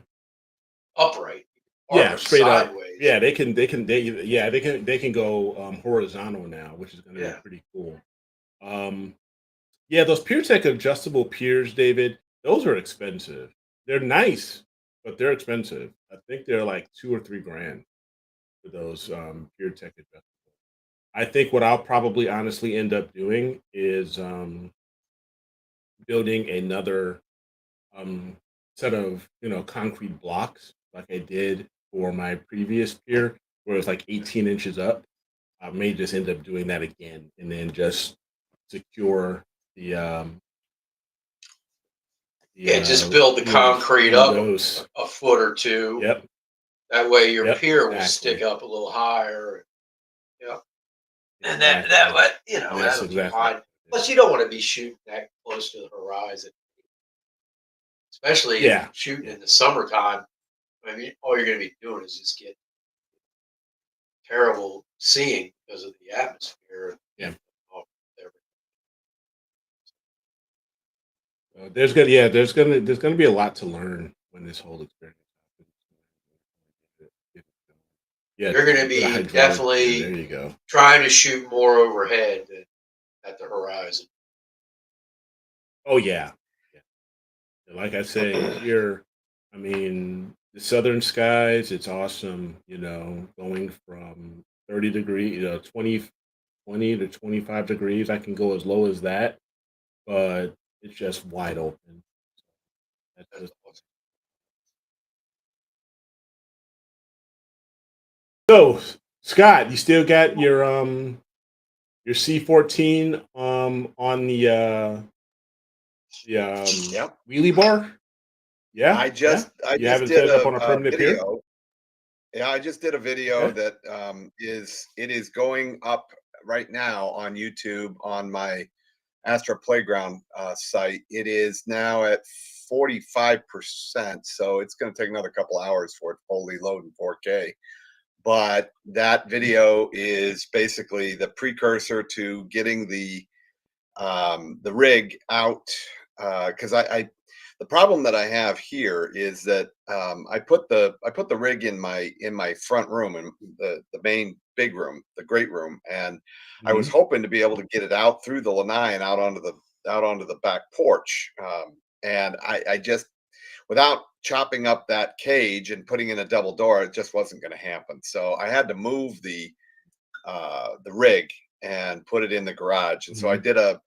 upright. You can park Yeah, them straight up. sideways. Yeah, they can go horizontal now, which is going to be Yeah. pretty cool. Um, yeah, those PureTech adjustable piers, David, those are expensive. They're nice, but they're expensive. I think they're like 2 or 3 grand for those PureTech adjustable. I think what I'll probably honestly end up doing is building another um, set of concrete blocks like I did for my previous pier, where it was like 18 inches up. I may just end up doing that again, and then just secure the Yeah, just build the concrete up windows. a foot or two. Yep, That way your yep, pier will stick exactly, up a little higher. Yeah. And that exactly. way, And that's that'll be exactly what fine. I did. Plus, you don't want to be shooting that close to the horizon, especially if you're Yeah, shooting yeah, in the summertime. I mean, all you're going to be doing is just get terrible seeing because of the atmosphere. yeah. Oh, there There's gonna be a lot to learn when this whole experience happens. Yeah, You're going to get a be hydraulic pier. There definitely you go. trying to shoot more overhead than at the horizon. Oh yeah, yeah. Like I say here, I mean the southern skies. It's awesome. Going from 30 degrees, 20 to 25 degrees. I can go as low as that, but it's just wide open. That's That's just awesome. so. Scott, you still got your C14 on the Yep. wheelie bar? Yeah, yeah. I You just haven't did set it up on a a permanent pier? video. Yeah, I just did a video Okay. that it is going up right now on YouTube on my Astro Playground site. It is now at 45%, so it's going to take another couple hours for it to fully load in 4K. But that Mhm. video is basically the precursor to getting the rig out, because the problem that I have here is that I put the rig in my front room, in the main big room, the great room, and I was Mhm. hoping to be able to get it out through the lanai and out onto the back porch. And I just, without chopping up that cage and putting in a double door, it just wasn't going to happen. So I had to move the rig and put it in the garage. And so Mhm.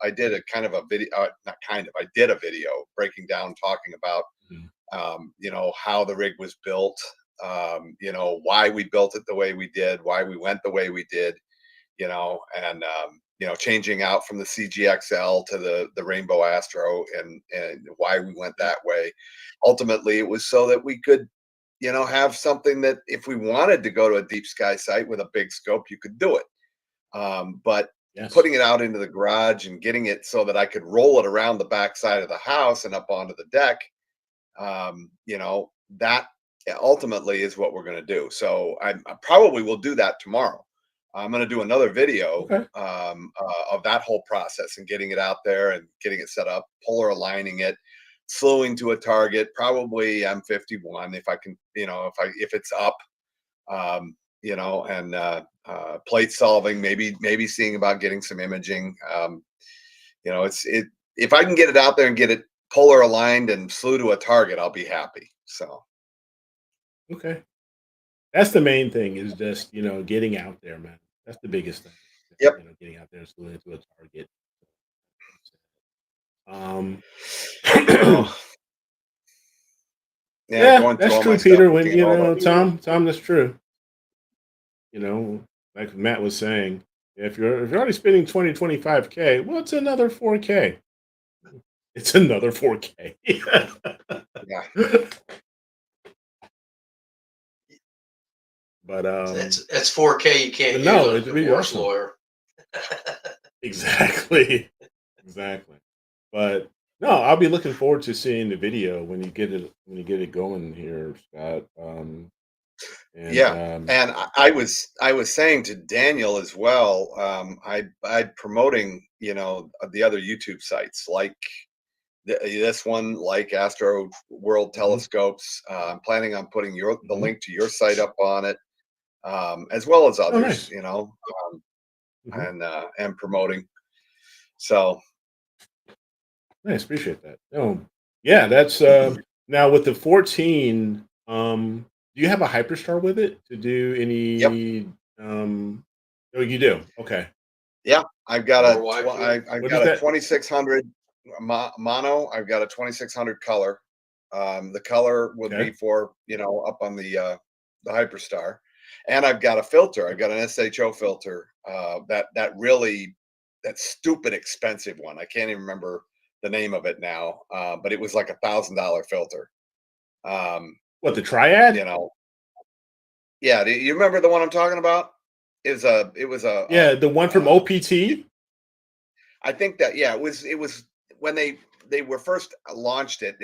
I did a kind of a video, not kind of, I did a video breaking down, talking about Mhm. how the rig was built, why we built it the way we did, why we went the way we did, and changing out from the CGXL to the Rainbow Astro, and why we went that way. Ultimately, it was so that we could have something that if we wanted to go to a deep sky site with a big scope, you could do it. But Yes. putting it out into the garage and getting it so that I could roll it around the back side of the house and up onto the deck. You know, that ultimately is what we're going to do. So I probably will do that tomorrow. I'm going to do another video Okay. of that whole process and getting it out there and getting it set up, polar aligning it, slewing to a target, probably M51 if I can, you know, if it's up, you know, and plate solving, maybe seeing about getting some imaging. You know, if I can get it out there and get it polar aligned and slew to a target, I'll be happy. So Okay. That's the main thing, is just, you know, getting out there, man. That's the biggest thing. Yep. You know, getting out there and slewing into a target. Um, well, yeah, going through that's all my true, stuff, Peter. When looking at you all know, the Tom, that's true. You know, like Matt was saying, if you're already spending 25K, well, it's another 4K. It's another 4K. yeah. But That's 4K you can't but use no, on a it'd be divorce awesome. lawyer. Exactly. Exactly. But no, I'll be looking forward to seeing the video when you get it going here, Scott. And Yeah, and I was saying to Daniel as well. I'm promoting, you know, the other YouTube sites like this one, like Astro World mhm, Telescopes. I'm planning on putting the mhm. link to your site up on it, as well as Oh, others, nice. you know, Mhm. and promoting. So Nice, appreciate that. Oh, yeah, that's now with the 14. Do you have a hyperstar with it to do yep, any? Oh, you do. Okay. yeah, I've got More a wide field. I've What is got a that? 2600 mono. I've got a 2600 color. The color would be Okay. for, you know, up on the Hyperstar, and I've got a filter. I've got an SHO filter. That stupid expensive one. I can't even remember the name of it now, but it was like $1,000 filter. Um, What, the you triad? know, yeah. Do you remember the one I'm talking about? It was Yeah, the one from OPT. I think that, yeah, it was when they were first launched it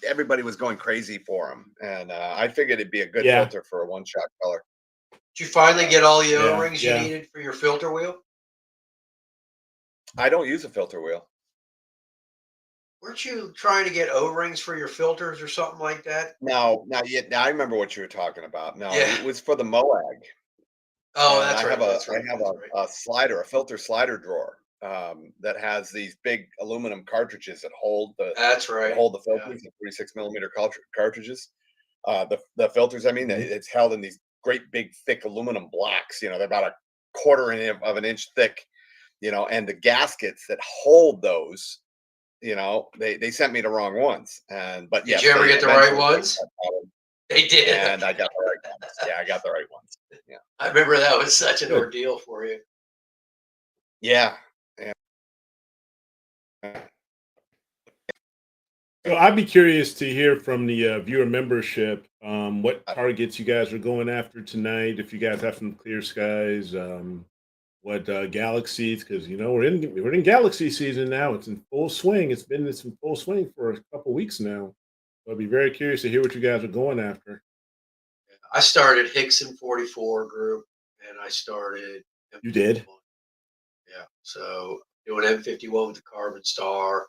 everybody was going crazy for them, and I figured it'd be a good Yeah, filter for a one shot color. Did you finally get all the yeah, O-rings you yeah. needed for your filter wheel? I don't use a filter wheel. Weren't you trying to get O-rings for your filters or something like that? No, not yet. Now I remember what you were talking about. No, Yeah. it was for the Moag, Oh, and that's I have right. a That's I right. have That's right. a slider, a filter slider drawer, that has these big aluminum cartridges That's that right. hold the Yeah. filters, the 36 millimeter cartridges. The filters, I mean, Mhm. it's held in these great big thick aluminum blocks. You know, they're about a quarter of an inch thick. You know, and the gaskets that hold those, you know, they sent me the wrong ones. And but Did you yes, ever they get the right eventually fixed ones? that problem, They did. and I got the right ones. Yeah, I got the right ones. Yeah, I remember that was such an Good. ordeal for you. yeah, yeah. So I'd be curious to hear from the viewer membership, what Uh, targets you guys are going after tonight. If you guys have some clear skies, what galaxies? Because you know we're in galaxy season now. It's in full swing. It's in full swing for a couple weeks now. So I'd be very curious to hear what you guys are going after. I started Hickson 44 group, and I started You did? M51. Yeah. So doing M51 with the Carbon Star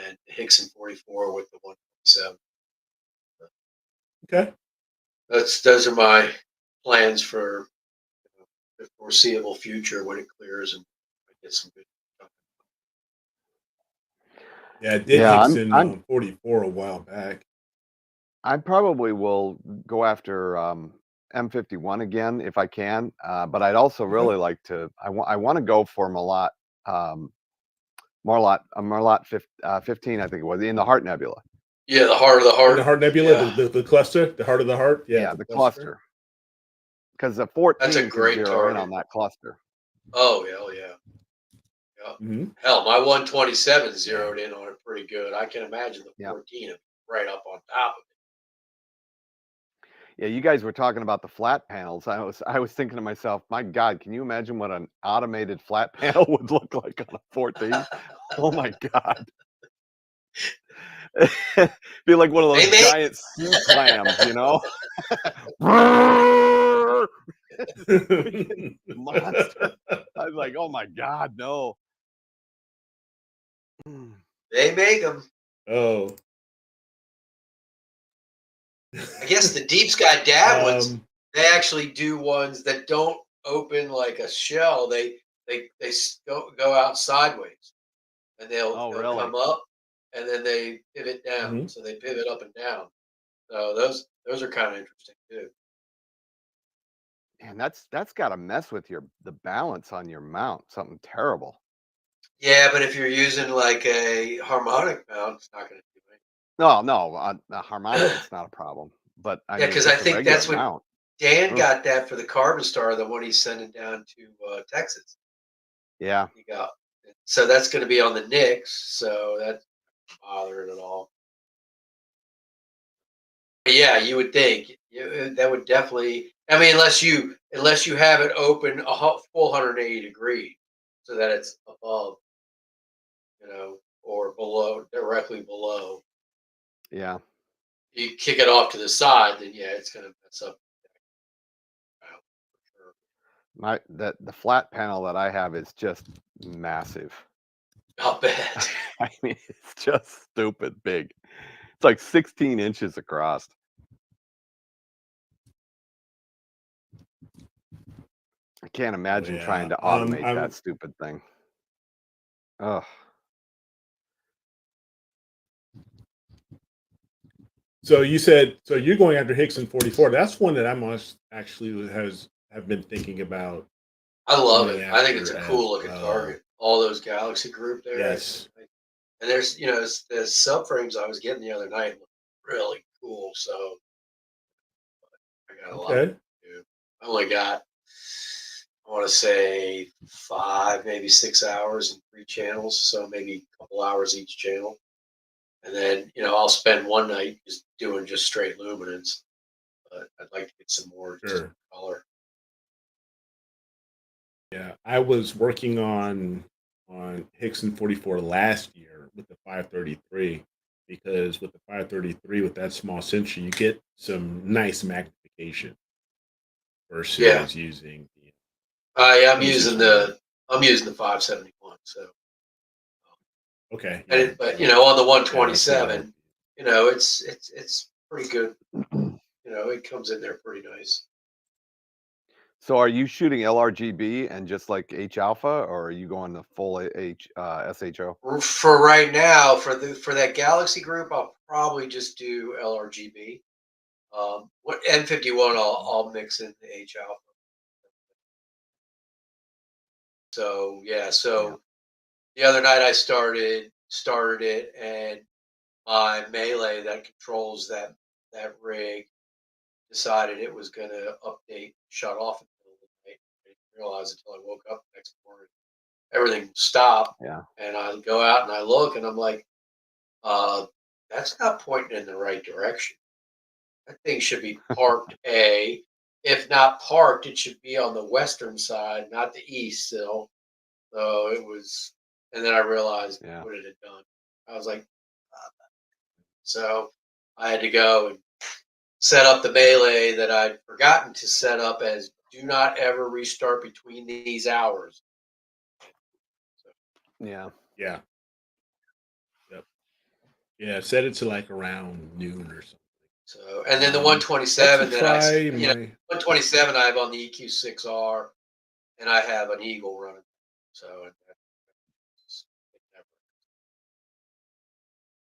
and Hickson 44 with the 127. Okay. Those are my plans for the foreseeable future when it clears and I get some good. Yeah, I did Yeah, Hickson I'm 44 a while back. I probably will go after M51 again if I can, but I'd also Okay. really like to. I want to go for um, Marlot 15, I think it was, in the Heart Nebula. Yeah, the heart of the In the heart. Heart Nebula, Yeah, the cluster, the heart of the heart. Yeah, Yeah, the the cluster. cluster, because the that's a 14 can great zero in on target. that cluster. Oh, hell yeah. Yeah. Hmm. Hell, my 127 Yeah. zeroed in on it pretty good. I can imagine the Yeah, 14 right up on top of Yeah, you guys were talking about the flat panels. I was thinking to myself, my God, can you imagine what an automated flat panel would look like on a 14? Oh my God. Be like one of those giant sea clams, you know? Monster. I was like, oh my God, no. They make them. Oh. I guess the deep sky dad ones, they actually do ones that don't open like a shell. They go out sideways, and they'll really? come up, and then they pivot down. So they pivot up and down. So those are kind of interesting too. And that's got to mess with the balance on your mount. Something terrible. Yeah, but if you're using like a harmonic mount, it's not going to do anything. No, a harmonic, it's not a problem. But I mean, because I just a think regular that's what mount. Dan got that for the Carbon Star, the one he's sending down to Texas. Yeah. He got so that's going to be on the Knicks, so that's not bothering at all. But yeah, you would think that would definitely. I mean, unless you have it open a full 180 degree, so that it's above, or below, directly below. Yeah. You kick it off to the side, then yeah, it's going to mess up. The flat panel that I have is just massive. I'll bet. I mean, it's just stupid big. It's like 16 inches across. I can't imagine trying to automate that stupid thing. Ugh. So you said, so you're going after Higgs 44. That's one that I must actually have been thinking about. I love it. I think it's a cool looking target. All those galaxy group there. Yes. And there's, the subframes I was getting the other night look really cool. So I got a lot to do. I only got, I want to say 5, maybe 6 hours in 3 channels. So maybe a couple hours each channel. And then, I'll spend one night just doing just straight luminance. But I'd like to get some more color. Yeah, I was working on Higgs 44 last year with the 533, because with the 533 with that small sensor you get some nice magnification versus using the. I'm using the 571. So. Okay. Yeah. But on the 127, it's pretty good. It comes in there pretty nice. So are you shooting LRGB and just like H alpha, or are you going to full SHO? For right now, for that Galaxy group, I'll probably just do LRGB. What N51, I'll mix in the H alpha. So the other night I started it, and my melee that controls that rig decided it was going to update, shut off in the middle of the night. I didn't realize until I woke up the next morning. Everything stopped. Yeah. And I go out and I look, and I'm like, that's not pointing in the right direction. That thing should be parked A. If not parked, it should be on the western side, not the east still. So it was, and then I realized what it had done. I was like, so I had to go and set up the melee that I'd forgotten to set up as do not ever restart between these hours. So, yeah. Yep. Yeah, set it to like around noon or something. So, and then the 127 that 127 I have on the EQ6R, and I have an Eagle running. So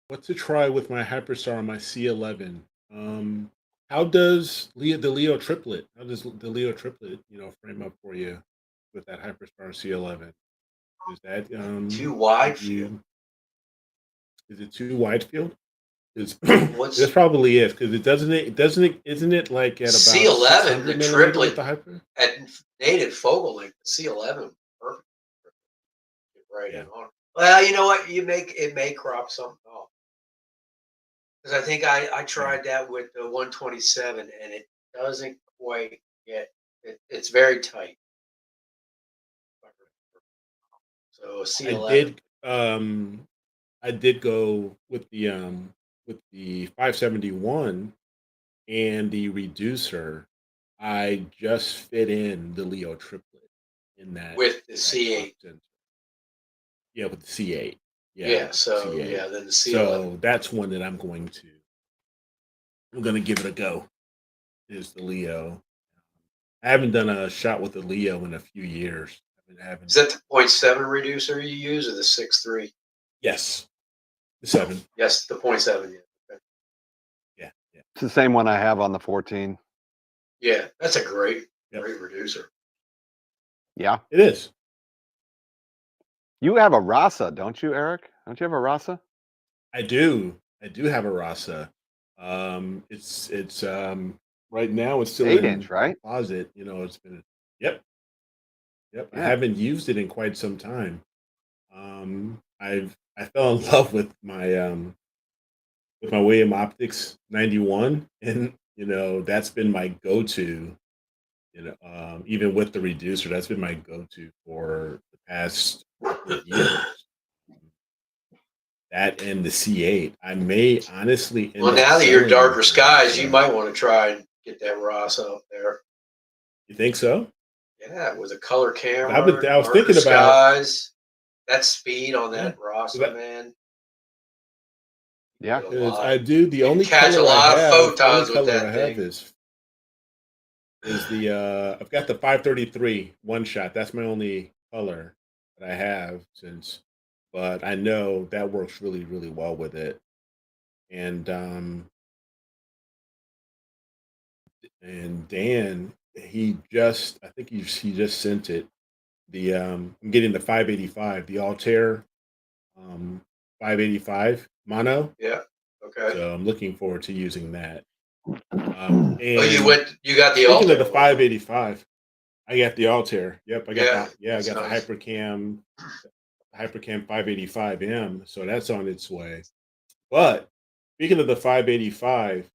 what to try with my Hyperstar on my C11? How does the Leo triplet? How does the Leo triplet, frame up for you with that Hyperstar C11? Is that too wide field? Is it too wide field? That's probably it, because isn't it like at about C11 the triplet with the hyper? at native focal length? The C11 perfect. Right in on. Well, you know what? It may crop something off. Because I think I tried that with the 127, and doesn't quite get it. It's very tight. So a I C11. did go with the 571 and the reducer. I just fit in the Leo triplet in With the that top C8. sensor. Yeah, with the C8. Yeah, Yeah, with the so C8. yeah, then the C11. So that's one that I'm gonna give it a go. Is the Leo. I haven't done a shot with the Leo in a few years. I Is haven't. that the .7 reducer you use or the 6.3? Yes, the 7. Yes, the .7. Yeah. Okay. Yeah, yeah, It's the same one I have on the 14. Yeah, that's a great, yep. great reducer. Yeah. It is. You have a Rasa, don't you, Eric? Don't you have a Rasa? I do. I do have a Rasa. It's right now it's still 8-inch, in the right? closet. You know, it's been. Yep, yep. I Yeah. haven't used it in quite some time. I fell in love with my William Optics 91, and you know that's been my go-to. You know, even with the reducer, that's been my go-to for the past couple of years. That and the C8. I may honestly end Well, up now that you're selling darker the skies, you Rasa. might want to try and get that Ross up there. You think so? Yeah, with a color 'Cause camera, I was darker thinking about skies. That speed on yeah, that Rasa, man, you Yeah. get a because I lot. do the You can only catch a color I lot of have, the only photons with color I that have thing. is the I've got the 533 one shot. That's my only color that I have since, but I know that works really really well with it. And Dan, I think he just sent it. The I'm getting the 585, the Altair 585 mono. Yeah. Okay. So I'm looking forward to using that. Oh, And you got the speaking of Altair the one, huh? 585, I got the Altair. Yep, Yeah, I that's got the nice. Hypercam 585M. So that's on its way. But speaking of the 585,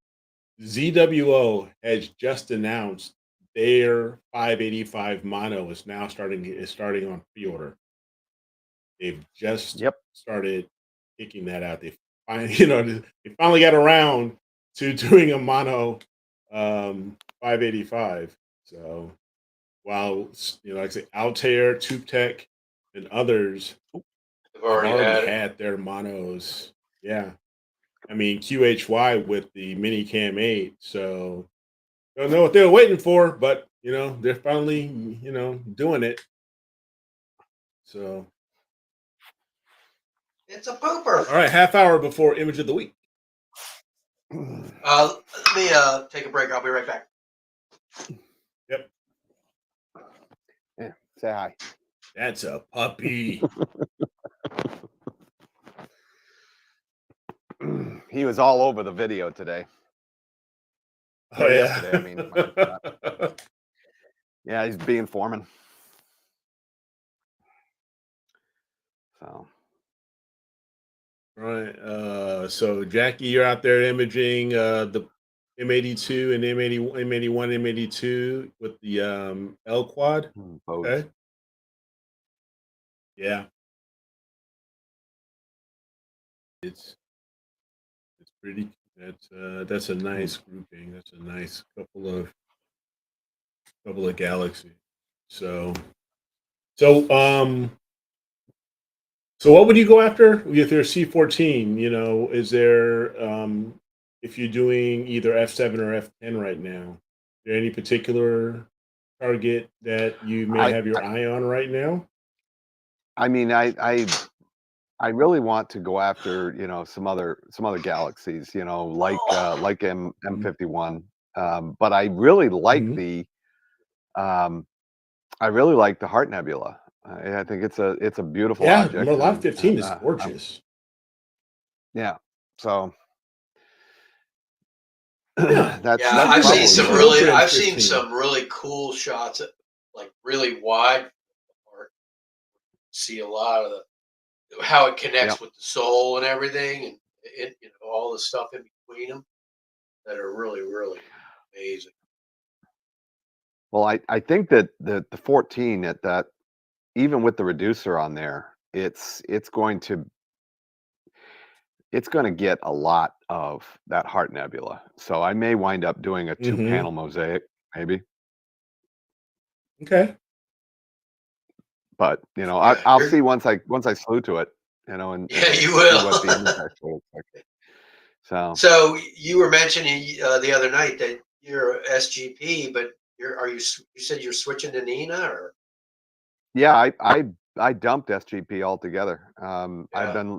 ZWO has just announced their 585 mono is starting on pre-order. They've just Yep. started kicking that out. They finally, they finally got around to doing a mono 585. So while like I say, Altair, TubeTech, and others I've have already already had it. had their monos. Yeah, I mean QHY with the Mini Cam 8. So don't know what they were waiting for, but they're finally doing it. So It's a pooper. all right, half hour before image of the week. Let me take a break. I'll be right back. Yep, Yeah. Say hi. that's a puppy. He was all over the video today. Oh Or yeah. yesterday, I mean. Yeah, he's being foreman. So Right. So Jackie, you're out there imaging the M82 and M81, M82 with the L quad. both. Okay. Yeah. It's pretty. That's a nice grouping. That's a nice couple of galaxies. So so um so what would you go after with your C14? Is there if you're doing either F7 or F10 right now, is there any particular target that you may I have your eye on right now? I mean, I really want to go after some other galaxies, like M51. But I really like Mhm. the Heart Nebula. I think it's a beautiful Yeah, object, Lot and 15 is gorgeous. yeah. So Yeah. that's Yeah, that's I've seen probably You some should where. go for really, I've seen M15. some really cool shots, like really wide. Or see a lot of how it Yep. connects with the soul and everything, and all the stuff in between them that are really, really amazing. Well, I think that the 14 at that, even with the reducer on there, it's going to get a lot of that Heart Nebula. So I may wind up doing a 2-panel mosaic, maybe. Okay. But Yeah, I'll see once I slew to it, and yeah, you see will. what the image actually looks like. So you were mentioning the other night that you're SGP, but you said you're switching to Nina, or Yeah, I dumped SGP altogether. yeah,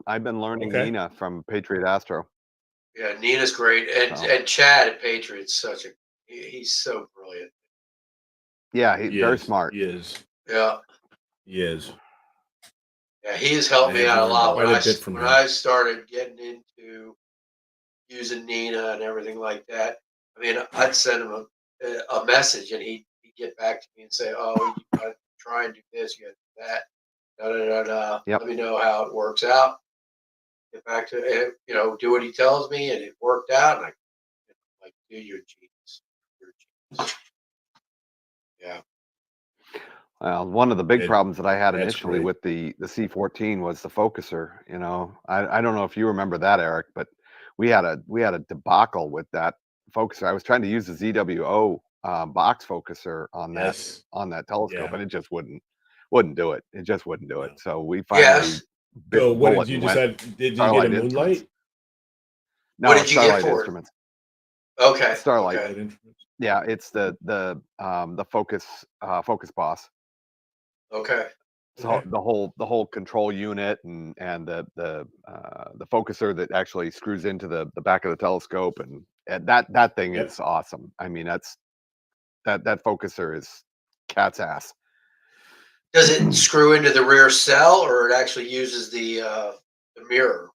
I've been learning Okay. Nina from Patriot Astro. yeah, Nina's great, So and Chad at Patriots he's so brilliant. yeah, he's He very is. smart. He is. Yeah, He is. yeah, he has I helped me have out a learned lot quite a bit from when him. I started getting into using Nina and everything like that. I mean, I'd send him a message, and he'd get back to me and say, "Oh, you got to try and do this, you got to do that, da da da da. Yep. Let me know how it works out." Get back to it, do what he tells me, and it worked out. And I like, dude, you're a genius. You're a genius. Yeah. Well, one of the big problems that I had That's initially great. with the C14 was the focuser. I don't know if you remember that, Eric, but we had a debacle with that focuser. I was trying to use the ZWO box focuser on Yes. that telescope, Yeah. and it just wouldn't do it. It just wouldn't do it. No. So we finally Yes. bit So the what did bullet you and went decide? Did you get a Starlight Instruments. Moonlight? No, What did you get Starlight for it? Instruments. Okay. Starlight. Okay. Moonlight Instruments? Yeah, it's the focus boss. Okay. So Okay. the whole control unit and the focuser that actually screws into the back of the telescope, and that thing Yep. is awesome. I mean, that focuser is cat's ass. Does it screw into the rear cell, or it actually uses the mirror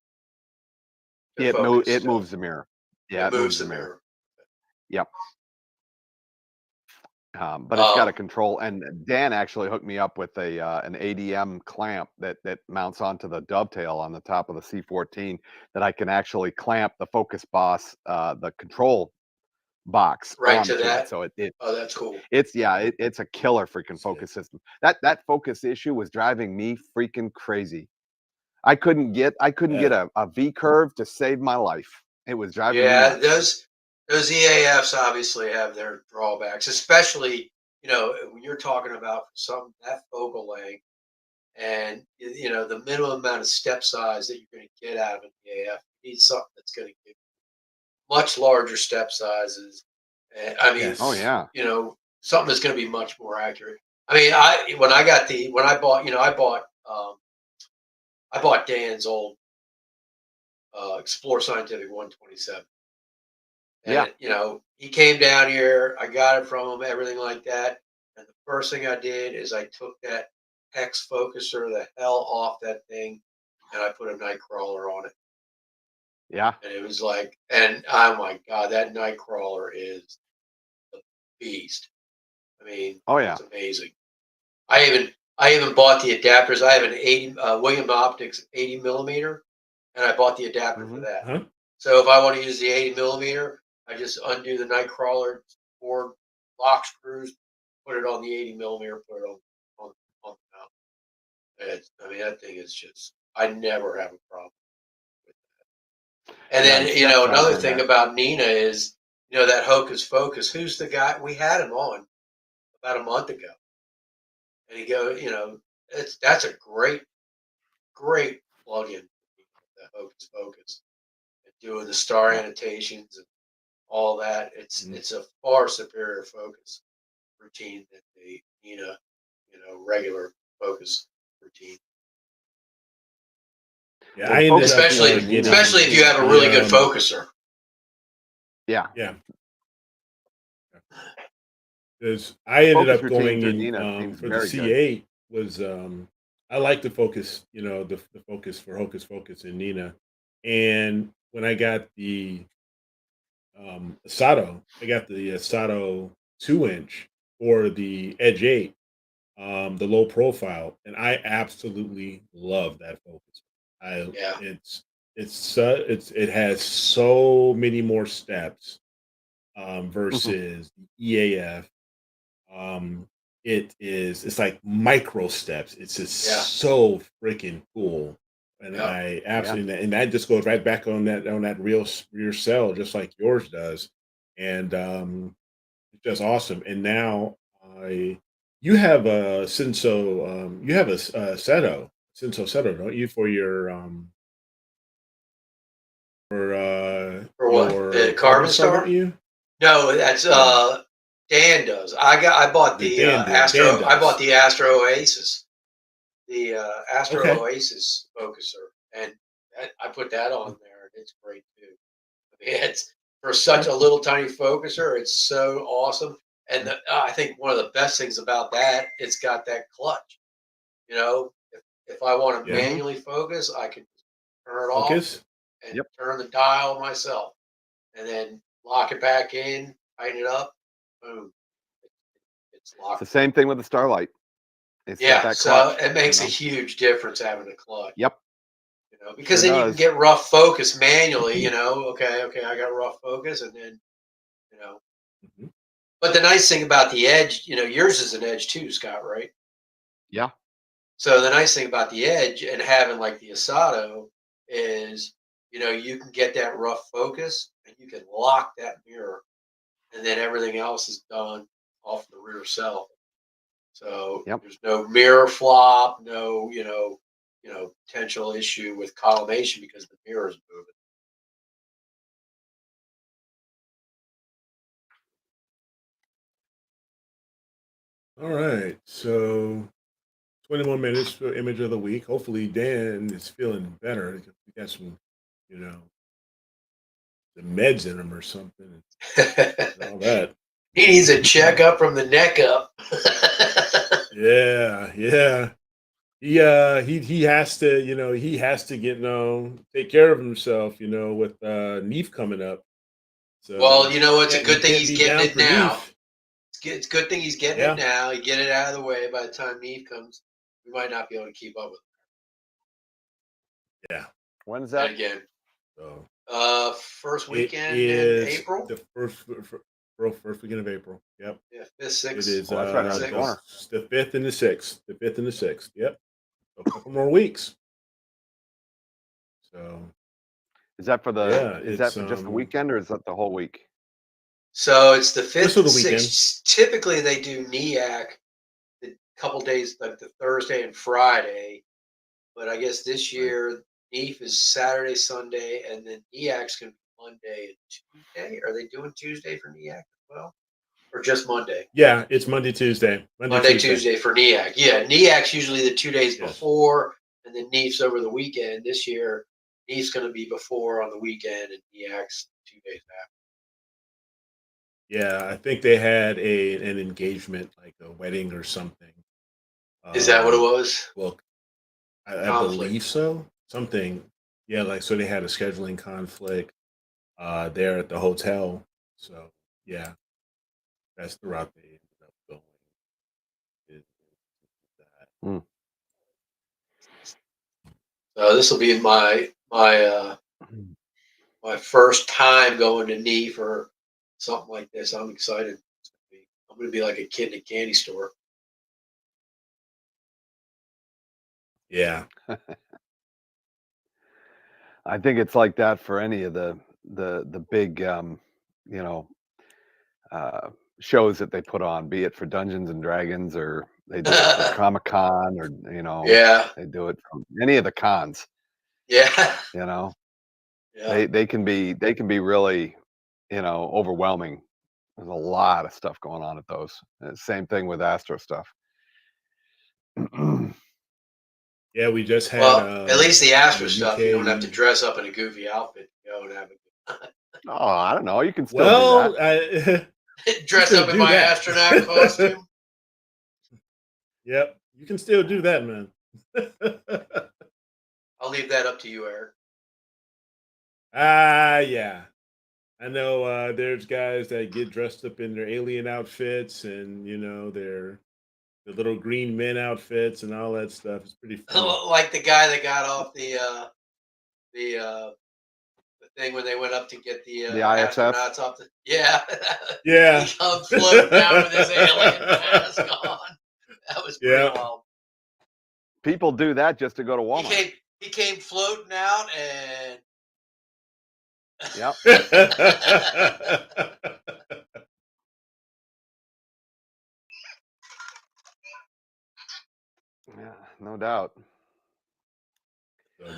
to It focus stuff? moves the mirror. Yeah, It it moves moves the the mirror. mirror. Yep. But it's got a Um, control, and Dan actually hooked me up with an ADM clamp that mounts onto the dovetail on the top of the C14 that I can actually clamp the focus boss, the control box right to onto it. that. So Oh, that's cool. it's a killer freaking That's focus system. That focus issue was driving me freaking crazy. I couldn't get a V curve to save my life. It was driving me Yeah, nuts. those EAFs obviously have their drawbacks, especially when you're talking about some that focal length and the minimum amount of step size that you're going to get out of an EAF. You need something that's going to give much larger step sizes. And, I mean, Oh Yes. yeah. something that's going to be much more accurate. I mean, I bought Dan's old Explore Scientific 127. Yeah. And he came down here. I got it from him, everything like that. And the first thing I did is I took that hex focuser the hell off that thing, and I put a night crawler on it. Yeah. And it was like, and oh my god, that night crawler is the beast. I mean, Oh yeah. it's amazing. I even bought the adapters. I have an 80 William Optics 80 millimeter, and I bought the adapter for Hmm. that. Huh? So if I want to use the 80 millimeter, I just undo the night crawler, 4 lock screws, put it on the 80 millimeter, put it on the mount. I mean, that thing is just, I never have a problem with that. And Yeah. The then, step size another on thing that. about Nina is, that Hocus Focus. Who's the guy? We had him on about a month ago. And he that's a great, great plugin, the Hocus Focus. And doing the star Yeah. annotations and all that. It's Mhm. it's a far superior focus routine than the Nina, regular focus routine. Yeah, Well, I the ended focus up system Especially in Nina. especially if you have a really the good focuser. Yeah. yeah, because I The ended focus up routine going through in Nina seems for the very good. C8 was I like the focus, the focus for Hocus Focus in Nina, and when I got the Sato, I got the Sato 2-inch or the Edge 8, the low profile, and I absolutely love that focus. I Yeah. it has so many more steps Mhm. versus the EAF. it's like micro steps. It's just Yeah. so freaking cool. And Yeah. I absolutely, and that just goes right back on that rear cell, just like yours does. And it's just awesome. And now you have a Senso, you have a Seto, Senso Seto, don't you, for your For what? The your Carbon Star, don't Star? you? No, that's Yeah, Dan does. I bought the the Dan I bought does. the Astro Oasis, the Astro Okay. Oasis focuser, and I put that on there, and it's great too. I mean, it's for such Okay. a little tiny focuser, it's so awesome. And I think one of the best things about that, it's got that clutch. You know, if I want to Yeah. manually focus, I can turn it off Focus. and Yep. turn the dial myself, and then lock it back in, tighten it up, boom, it's It's locked. the same thing with the Starlight. It's got Yeah, that so clutch, it makes a you know? huge difference having a clutch. Yep, Because sure then you can does. get rough focus manually. Okay, I got rough focus, and then you know. Mhm. But the nice thing about the Edge, yours is an Edge too, Scott, right? Yeah. So the nice thing about the Edge and having like the Asado is, you can get that rough focus and you can lock that mirror, and then everything else is done off the rear cell. So Yep. there's no mirror flop, no, potential issue with collimation because the mirror is moving. All right. So 21 minutes for image of the week. Hopefully Dan is feeling better. We got some, you know, the meds in him or something and all that. He needs a checkup from the neck up. Yeah, yeah. He has to, he has to get take care of himself, with Neef coming up. Well, So it's a he good thing can't he's be getting down it for now. Neef. It's a good thing he's getting it Yeah, now. You get it out of the way. By the time Eve comes, we might not be able to keep up with yeah. When's it. And that? again, So first it weekend in is April. the first weekend of April. Yep. Yeah, fifth, It sixth, is Oh, that's right around the sixth. corner. the fifth and the sixth. The fifth and the sixth. Yep. A couple more weeks. So Is that for yeah, just the weekend or is that the whole week? So it's the just fifth for and the weekend. sixth. Typically, they do NEAC the couple days, like the Thursday and Friday. But I guess this Right. year, NEAF is Saturday, Sunday, and then NEAC's going to be Monday and Tuesday. Are they doing Tuesday for NEAC as well? Or just Monday? Yeah, it's Monday, Tuesday. Monday, Tuesday for NEAC. Yeah, NEAC's usually the 2 days Yes. before, and then NEAF's over the weekend. This year, NEAF's going to be before on the weekend, and NEAC's 2 days after. Yeah, I think they had an engagement, like a wedding or something. Is that what it Um, was? well, I Conflict. believe so. Something, yeah, like so they had a scheduling conflict there at the hotel. So yeah, that's the route they ended up going. Is that. Hmm. So this will be my first time going to knee for something like this. I'm excited. I'm going to be like a kid in a candy store. Yeah, I think it's like that for any of the big you know uh, shows that they put on, be it for Dungeons and Dragons or they do it for Comic-Con or Yeah, they do it from any of the cons. yeah, You know, yeah. they can be really overwhelming. There's a lot of stuff going on at those. Same thing with Astro stuff. yeah. We just had Well, at least the in Astro the stuff, you don't have to UK. dress up in a goofy outfit to go and have Oh, I don't know. You can still do that. Well, I you dress still up in do my that. astronaut costume. Yep, you can still do that, man. I'll leave that up to you, Eric. Yeah. I know there's guys that get dressed up in their alien outfits and their little green men outfits and all that stuff. It's pretty funny. Like the guy that got off the thing when they went up to get the ISS? astronauts up. Yeah. Yeah. He comes floating down with his alien mask on. That was pretty wild. People do that just to go to Walmart. He came floating out and. Yep. Yeah, no doubt.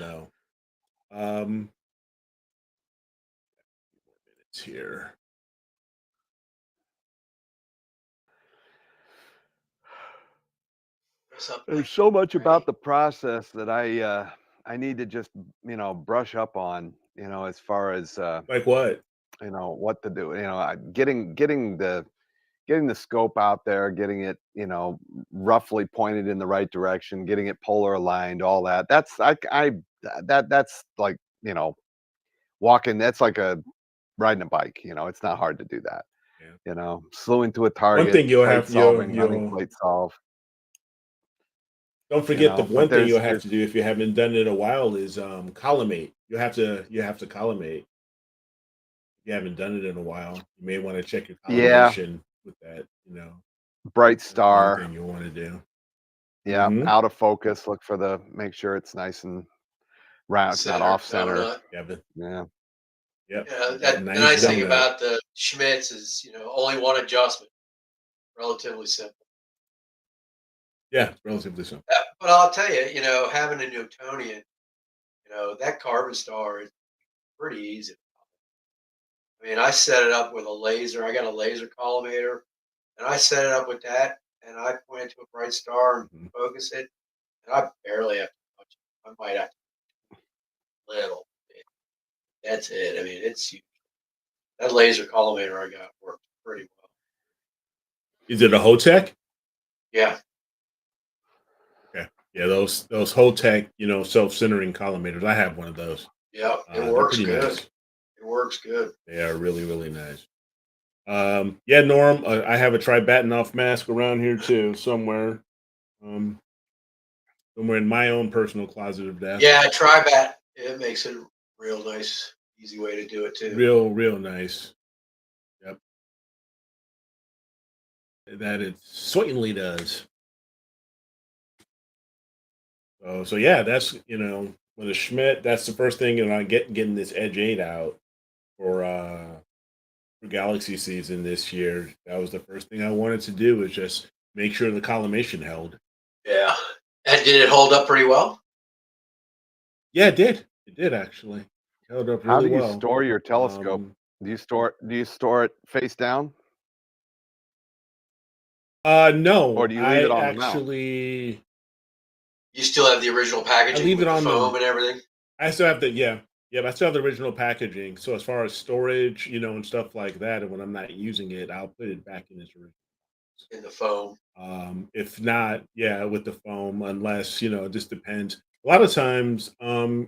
No. Minutes here. There's so much about the process that I need to just brush up on, as far as like what? What to do, getting the scope out there, getting it, roughly pointed in the right direction, getting it polar aligned, all that. That's that's like, walking. That's like riding a bike. It's not hard to do that. Yeah. Slewing to a target. One thing you'll have running plate solve. Don't forget the one thing you'll have to do if you haven't done it in a while is collimate. You have to collimate. If you haven't done it in a while, you may want to check your collimation with that. Bright star. One thing you want to do. Yeah, out of focus. Look for make sure it's nice and round, it's not off center. Yeah. Yeah, Yep. the nice thing about the Schmitz is only one adjustment. Relatively simple. Yeah, relatively simple. But I'll tell you, having a Newtonian, that carbon star is pretty easy. I mean, I set it up with a laser. I got a laser collimator, and I set it up with that, and I point it to a bright star and focus it, and I barely have to touch it. I might have to a little bit. That's it. I mean, it's huge. That laser collimator I got works pretty well. Is it a Hotech? Yeah. Yeah, those Hotech, self-centering collimators. I have one of those. Yeah, it works good. Nice. It works good. They are really, really nice. Yeah, Norm, I have a Tribatanoff mask around here too, somewhere. Somewhere in my own personal closet of death. Yeah, Tribat. It makes it real nice, easy way to do it too. Real nice. Yep. That it certainly does. So yeah, that's with a Schmidt, that's the first thing, getting this Edge 8 out for Galaxy season this year. That was the first thing I wanted to do, is just make sure the collimation held. Yeah. And did it hold up pretty well? Yeah, it did. It did actually. It held up really well. How do you store your telescope? Do you store it face down? No. Or do you leave it on the mount? You still have the original packaging? I leave it on the foam and everything? I still have I still have the original packaging. So as far as storage, and stuff like that, and when I'm not using it, I'll put it back in its original. In the foam. If not, with the foam, unless, it just depends. A lot of times,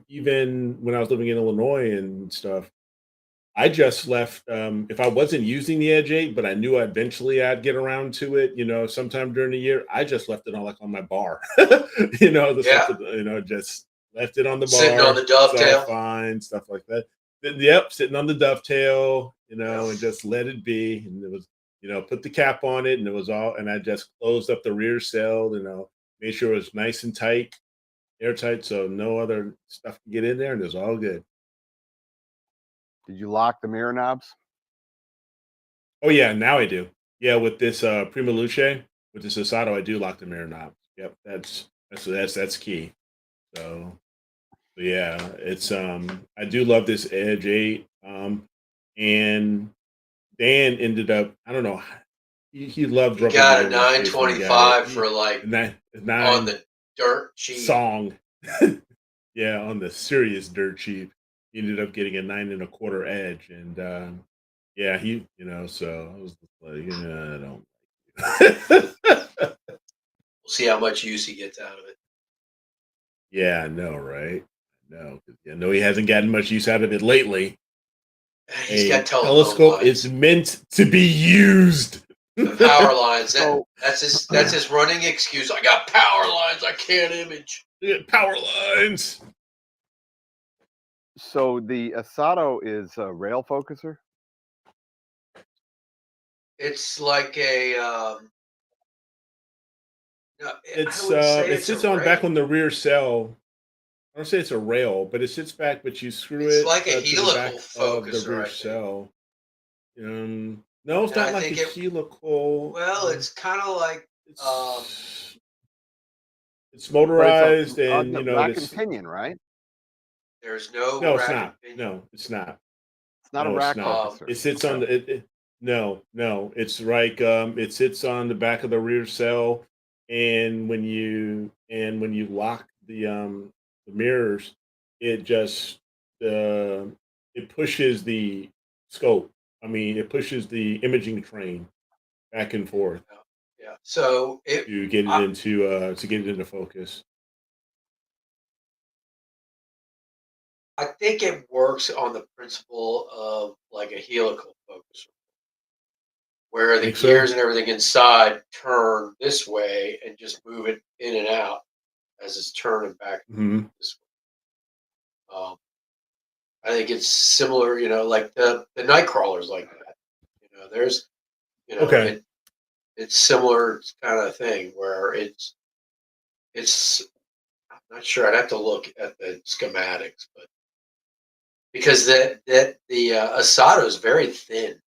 even when I was living in Illinois and stuff, I just left, if I wasn't using the Edge 8, but I knew eventually I'd get around to it, sometime during the year, I just left it on my bar. Just left it on the bar. Sitting on the dovetail. Fine, stuff like that. Yep, sitting on the dovetail, and just let it be. And it was, put the cap on it, and it was all, and I just closed up the rear cell, made sure it was nice and tight, airtight, so no other stuff can get in there, and it was all good. Did you lock the mirror knobs? Oh yeah, now I do. Yeah, with this Prima Luce, with this Sasato, I do lock the mirror knob. Yep, that's key. So yeah, it's I do love this Edge 8. And Dan ended up, I don't know, he loved. He got a 925 for like nine on the dirt cheap song. Yeah, on the serious dirt cheap. He ended up getting a 9 1/4 Edge, and yeah, he, so I was like, I don't. We'll see how much use he gets out of it. Yeah, I know, right? No, I know he hasn't gotten much use out of it lately. He's got telescope is meant to be used. The power lines. That's his running excuse. I got power lines. I can't image. Power lines. So the Asato is a rail focuser. It's like a no, I It's wouldn't say it it's a sits on back rail. on the rear cell. I don't say it's a rail, but it sits back, but you screw It's it like a to the helical back of the focuser, rear I think. cell. No, it's And not I like a think it helical. well, it's kind of like um It's it's But it's a motorized, and rack and this. pinion, right? there's no No, it's rack and not. pinion. No, it's not. It's not a No, it's rack not. focuser. It sits on Okay. no, no. It's like it sits on the back of the rear cell, and when you lock the mirrors, it just it pushes the scope. I mean, it pushes the imaging train back and forth Yeah. Yeah. So it to get it I, into focus. I think it works on the principle of like a helical focuser, where the Think so? gears and everything inside turn this way and just move it in and out as it's turning back Hmm. this way. I think it's similar, like the night crawlers like that. There's, you know, Okay. it it's similar kind of thing where it's I'm not sure. I'd have to look at the schematics, but because that the Asado is very thin,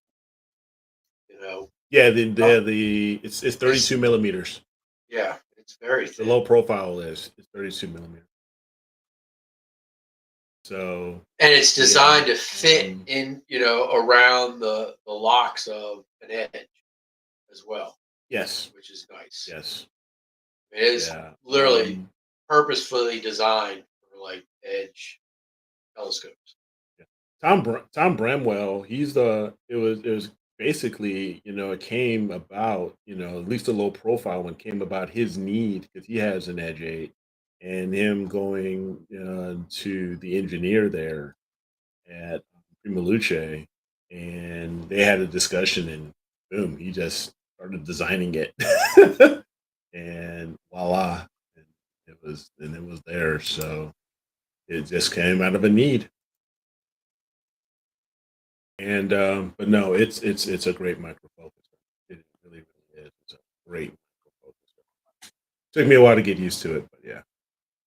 you know. Yeah, Oh, it's it's 32 millimeters. yeah, it's very The thin, low profile is 32 millimeters. So and it's yeah, designed to fit in, around the locks of an edge as well, yes, which is nice. yes, It is yeah. literally purposefully designed for like edge telescopes. Yeah. Tom Bramwell, it was basically, it came about, at least a low profile one came about his need because he has an Edge 8, and him going to the engineer there at Prima Luce, and they had a discussion, and boom, he just started designing it. And voila, and it was there. So it just came out of a need. And but no, it's a great micro focuser. It really, really is. It's a great micro focuser. Took me a while to get used to it, but yeah.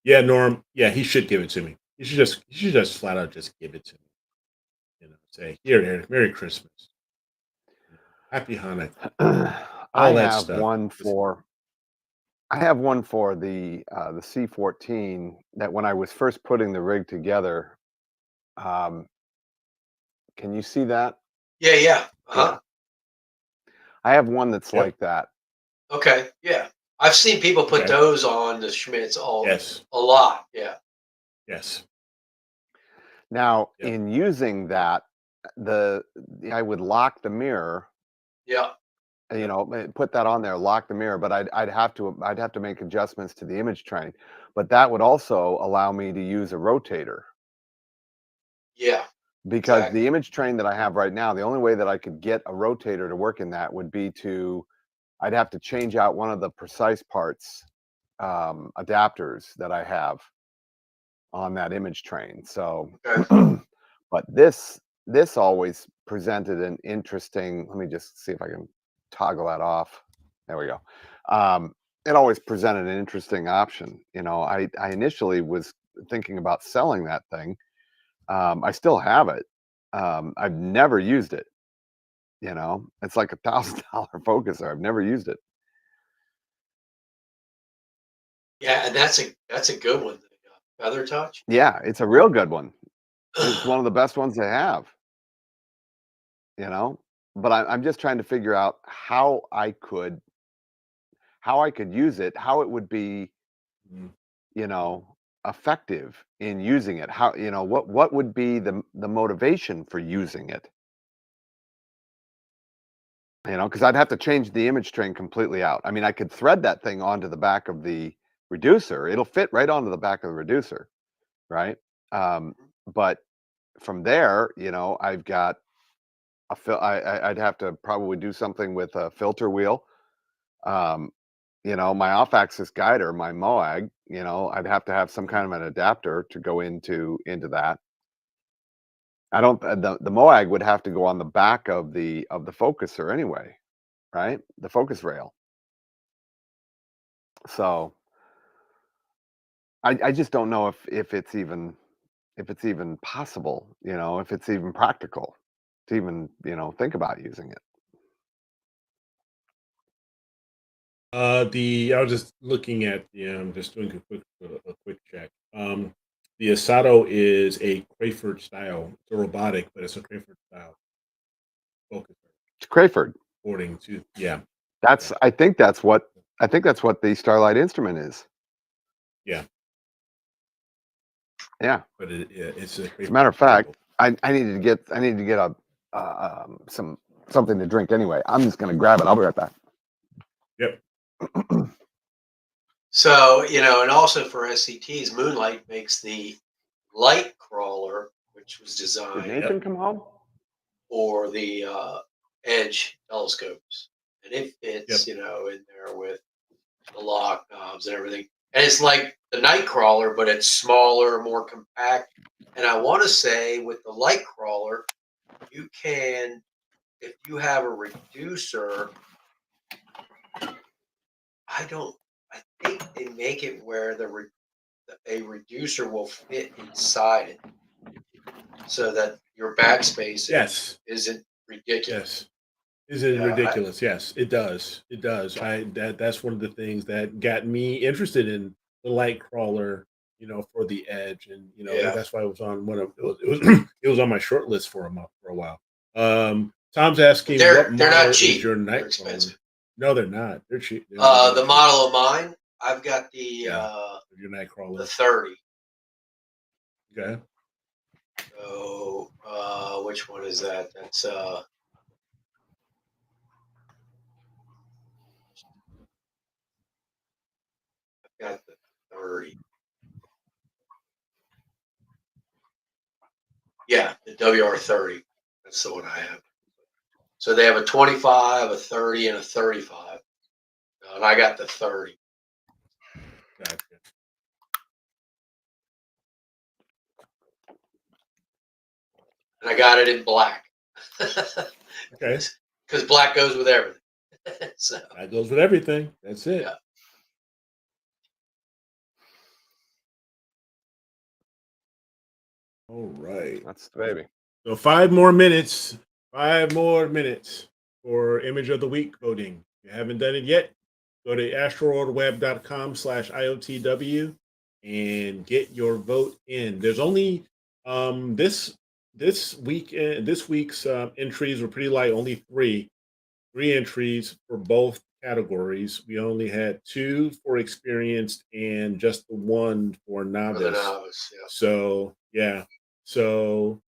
Yeah, Norm, yeah, he should give it to me. He should just flat out just give it to me. Say, here, Eric, Merry Christmas. Happy Hanukkah. I All that have stuff. one for I have one for the C14 that when I was first putting the rig together, um, can you see that? Yeah, yeah. Yeah. I have one that's Yep. like that. Okay, yeah. I've seen people put Okay. those on the Schmitz Yes. a lot. Yeah. Yes. Now, Yep. in using that, the I would lock the mirror, Yeah. put that on there, lock the mirror, but I'd have to make adjustments to the image train. But that would also allow me to use a rotator Yeah. because Exactly. the image train that I have right now, the only way that I could get a rotator to work in that would be I'd have to change out one of the precise parts adapters that I have on that image train. So, Okay. but this always presented an interesting. Let me just see if I can toggle that off. There we go. It always presented an interesting option. I initially was thinking about selling that thing. I still have it. I've never used it. It's like $1,000 focuser. I've never used it. Yeah, and that's a good one. The Feather Touch. Yeah, it's a real good one. It's one of the best ones they have. you know but I'm just trying to figure out how I could use it, how it would be Mhm. you know effective in using it, how what would be the motivation for using it, because I'd have to change the image train completely out. I mean, I could thread that thing onto the back of the reducer. It'll fit right onto the back of the reducer, right? But from there, I've got I'd have to probably do something with a filter wheel. Um, my off-axis guider, my MOAG, I'd have to have some kind of an adapter to go into that. I don't. The MOAG would have to go on the back of the focuser anyway, right? The focus rail. So I just don't know if it's even possible, if it's even practical to even think about using it. I was just looking at just doing a quick check. The Asato is a Crayford style. It's a robotic, but it's a Crayford style focuser. It's Crayford. According to That's I think that's what the Starlight instrument is. Yeah. Yeah. But it's a As a matter of fact, I needed to get a something to drink anyway. I'm just gonna grab it. I'll be right back. Yep. So, and also for SCTs, Moonlight makes the light crawler, which was Did designed Nathan come home? for the Edge telescopes. And it fits, in there with the lock knobs and everything. And it's like the night crawler, but it's smaller, more compact. And I want to say with the light crawler, you can, if you have a reducer, I think they make it where a reducer will fit inside it so that your backspace isn't ridiculous. Yes. Is it ridiculous? Yes, it does. It does. That's one of the things that got me interested in the light crawler, for the Edge, and that's why it was on one of it was on my short list for a while. Tom's asking, they're what model not cheap. is your They're night expensive. crawler? No, they're not. They're cheap. The model of mine, I've got the your night crawler, the 30. Okay. So which one is that? That's I've got the 30. Yeah, the WR30. That's the one I have. So they have a 25, a 30, and a 35. And I got the 30. Gotcha. And I got it in black. Okay. Because black goes with everything. So that goes with everything. That's it. Yeah. All right. That's the baby. So 5 more minutes. 5 more minutes for image of the week voting. If you haven't done it yet, go to astroworldweb.com/IOTW and get your vote in. There's only this week's entries were pretty light. Only three entries for both categories. We only had 2 for experienced and just the 1 for novice. For the novice, yeah. So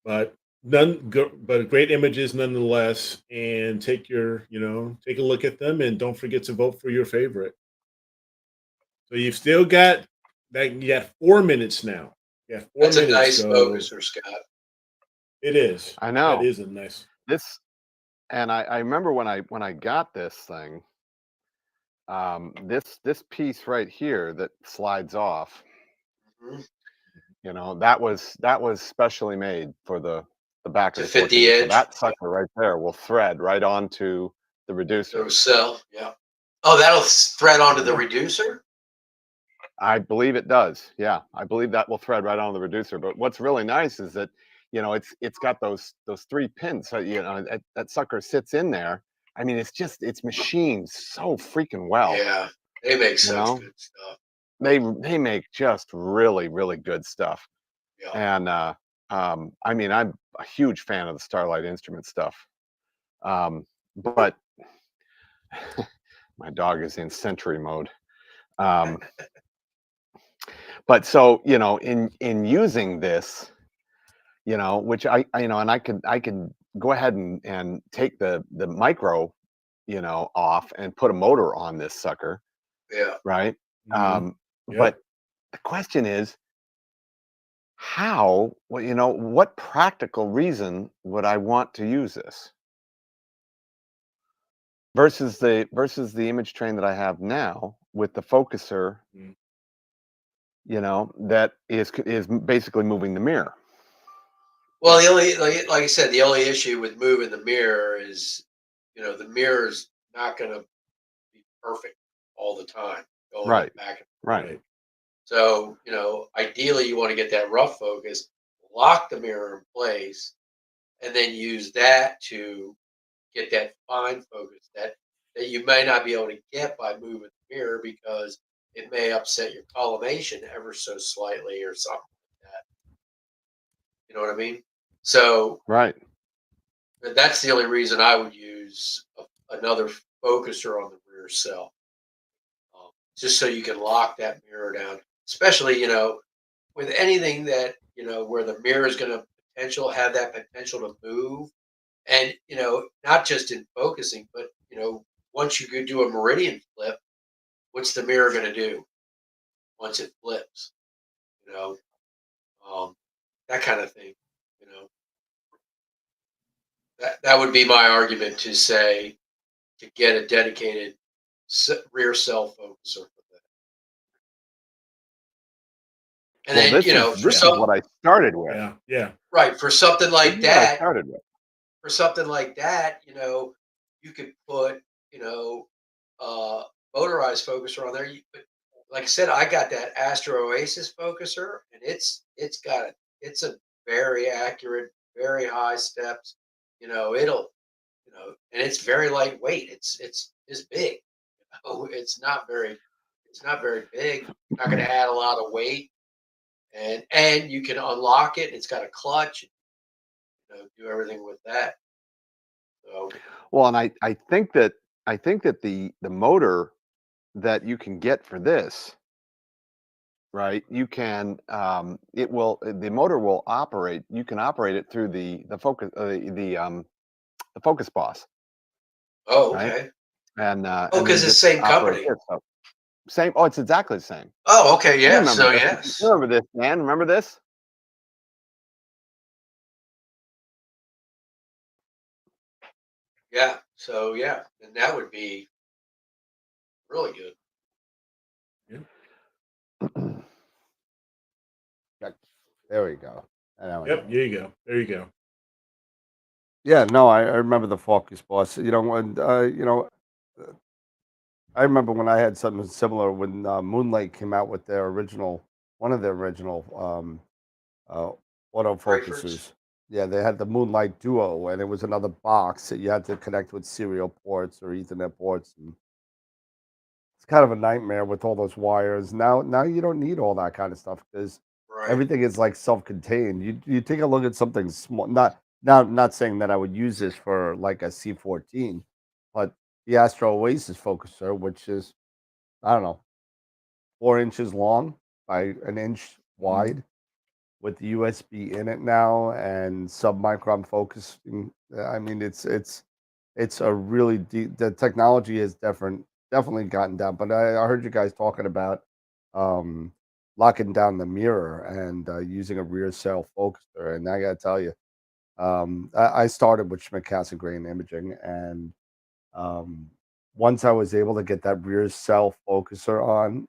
but great images nonetheless. And take a look at them, and don't forget to vote for your favorite. So you've still got that. You got 4 minutes now. Yeah, 4 That's minutes. a nice focuser, Scott. It is. I know. That is a nice. And I remember when I got this thing, this piece right here that slides off, that was specially made for the backer to fit the edge. So that sucker right there will thread right onto the reducer. So yeah. Oh, that'll thread onto the reducer? I believe it does. Yeah, I believe that will thread right on the reducer. But what's really nice is that it's got those 3 pins. So that sucker sits in there. I mean, it's machined so freaking well. Yeah, they make such good stuff. They make just really, really good stuff. Yeah. And I mean, I'm a huge fan of the Starlight Instrument stuff. But my dog is in sentry mode. But so in using this, which I and I could go ahead and take the micro, off and put a motor on this sucker. Yeah. Right. Yep. But the question is, how? Well, what practical reason would I want to use this versus the image train that I have now with the focuser? That is basically moving the mirror. Well, the only like I said, the only issue with moving the mirror is, the mirror's not going to be perfect all the time, going Right. back and Right. Right. so, ideally you want to get that rough focus, lock the mirror in place, and then use that to get that fine focus that you may not be able to get by moving the mirror because it may upset your collimation ever so slightly or something like that. You know what I mean? So Right. that's the only reason I would use another focuser on the rear cell, just so you can lock that mirror down. Especially, with anything that where the mirror is going to have that potential to move, and not just in focusing, but once you could do a meridian flip, what's the mirror going to do once it flips? You know, that kind of thing. You know, that would be my argument to say to get a dedicated rear cell focuser for that. And Well, then this is what I started with. Yeah. Yeah. right, for something This like is what I that, started with. you could put, uh, motorized focuser on there. But like I said, I got that Astro Oasis focuser, and it's a very accurate, very high steps. It'll, and it's very lightweight. It's big. It's not very big. Not going to add a lot of weight, and you can unlock it. It's got a clutch. Do everything with that. So Well, and I think that the motor that you can get for this, right? You can the motor will operate. You can operate it through the focus boss, oh, right? okay. And Oh, then because it's just the same operate company. it. So same. Oh, it's exactly the same. Oh, okay, You yeah. remember So this? yes, You remember this, man? Remember this? yeah. So yeah, and that would be really good. There we go. Now I Yep. know. There you go. There you go. Yeah, no, I remember the Focus Boss. I remember when I had something similar when Moonlight came out with their original, one of their original uh, Breakers. autofocusers. Yeah, they had the Moonlight Duo, and it was another box that you had to connect with serial ports or Ethernet ports, and it's kind of a nightmare with all those wires. Now you don't need all that kind of stuff because Right. everything is like self-contained. You take a look at something small. Not saying that I would use this for like a C14, but the Astro Oasis focuser, which is, I don't know, 4 inches long by an inch wide, with the USB in it now and submicron focusing. I mean, it's a really the technology has definitely gotten down. But I heard you guys talking about um, locking down the mirror and using a rear cell focuser, and I gotta tell you, I started with Schmidt Cassegrain imaging, and um, once I was able to get that rear cell focuser on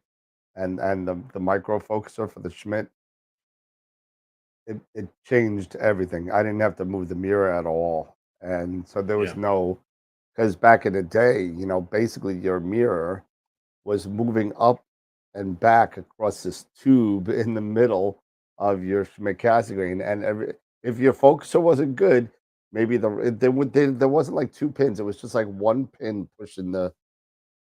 and the micro focuser for the Schmidt, it changed everything. I didn't have to move the mirror at all. And so there was Yeah. no, because back in the day, basically your mirror was moving up and back across this tube in the middle of your Schmidt-Cassegrain. And if your focuser wasn't good, maybe there wasn't like two pins. It was just like one pin pushing the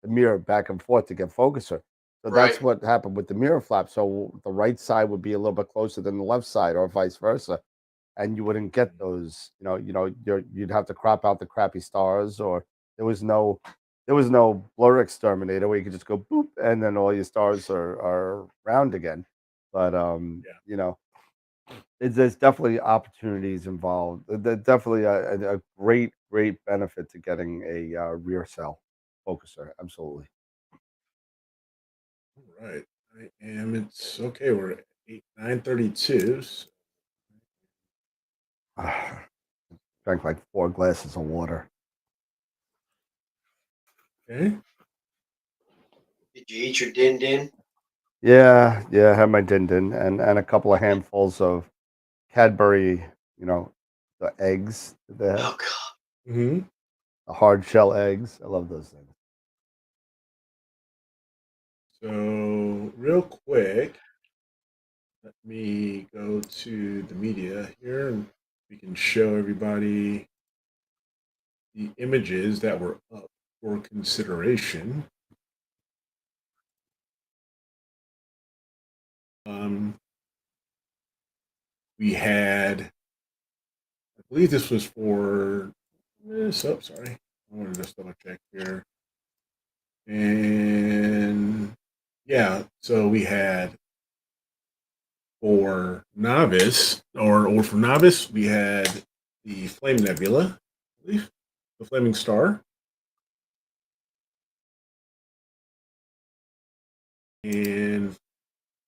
mirror back and forth to get focuser. So that's Right. what happened with the mirror flap. So the right side would be a little bit closer than the left side, or vice versa, and you wouldn't get those. You'd have to crop out the crappy stars, or there was no blur exterminator where you could just go boop, and then all your stars are round again. But Yeah. there's definitely opportunities involved. There's definitely a great benefit to getting a rear cell focuser. Absolutely. All right. It's okay. We're at 9:32. Drank like 4 glasses of water. Okay. Did you eat your din din? Yeah, I had my din din and a couple of handfuls of Cadbury You know, the eggs that they have, Oh God. Mm-hmm. the hard shell eggs. I love those things. So real quick, let me go to the media here, and we can show everybody the images that were up for consideration. We had, I believe this was for this. Oh, sorry. I want to just double check here. And yeah, so we had for novice or for novice, we had the Flame Nebula, I believe, the Flaming Star. And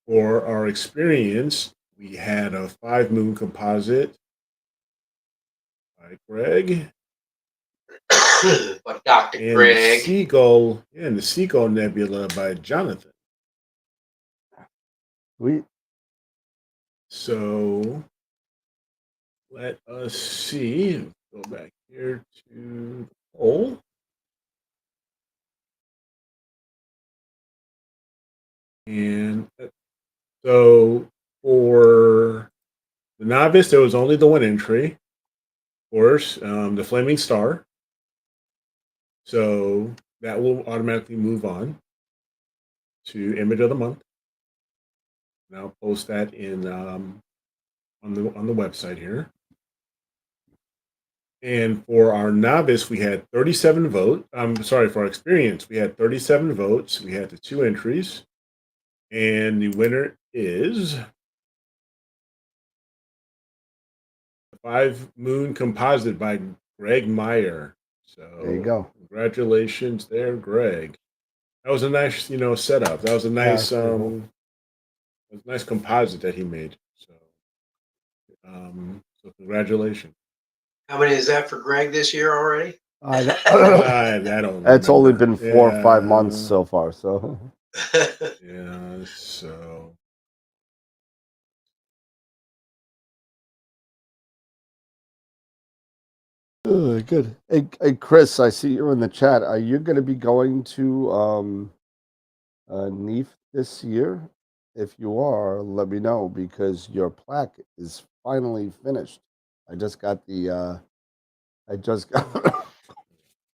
for our experience, we had a 5 moon composite by Greg. But Dr. And Greg. the Seagull Nebula by Jonathan. Sweet. So let us see. Go back here to the poll. And so for the novice, there was only the one entry. Of course, the Flaming Star. So that will automatically move on to Image of the Month. And I'll post that in on the website here. And for our novice, we had 37 votes. For our experience, we had 37 votes. We had the 2 entries. And the winner is the 5-moon composite by Greg Meyer. So There you go. Congratulations there, Greg. That was a nice, setup. That was a nice, nice composite that he made. So, so congratulations. How many is that for Greg this year already? I don't. It's only been remember. 4 or 5 months so far. So yeah. So good. Hey, Chris, I see you're in the chat. Are you going to be going to NEAF this year? If you are, let me know because your plaque is finally finished. I just got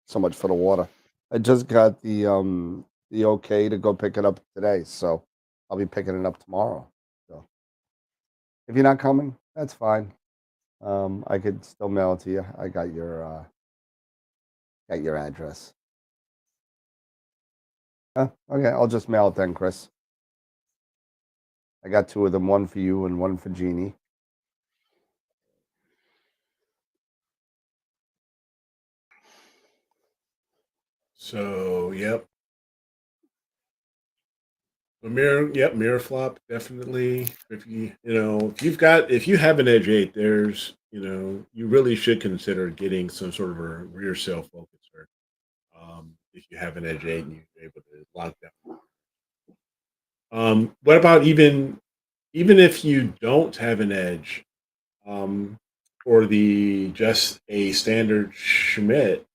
so much for the water. I just got the okay to go pick it up today, so I'll be picking it up tomorrow. So if you're not coming, that's fine. I could still mail it to you. I got your address. Okay, I'll just mail it then, Chris. I got 2 of them, one for you and one for Jeannie. So, yep. Mirror flop definitely. If if you have an Edge 8, there's you really should consider getting some sort of a rear cell focuser. If you have an Edge 8 and you're able to lock down. What about even if you don't have an Edge, or just a standard Schmidt,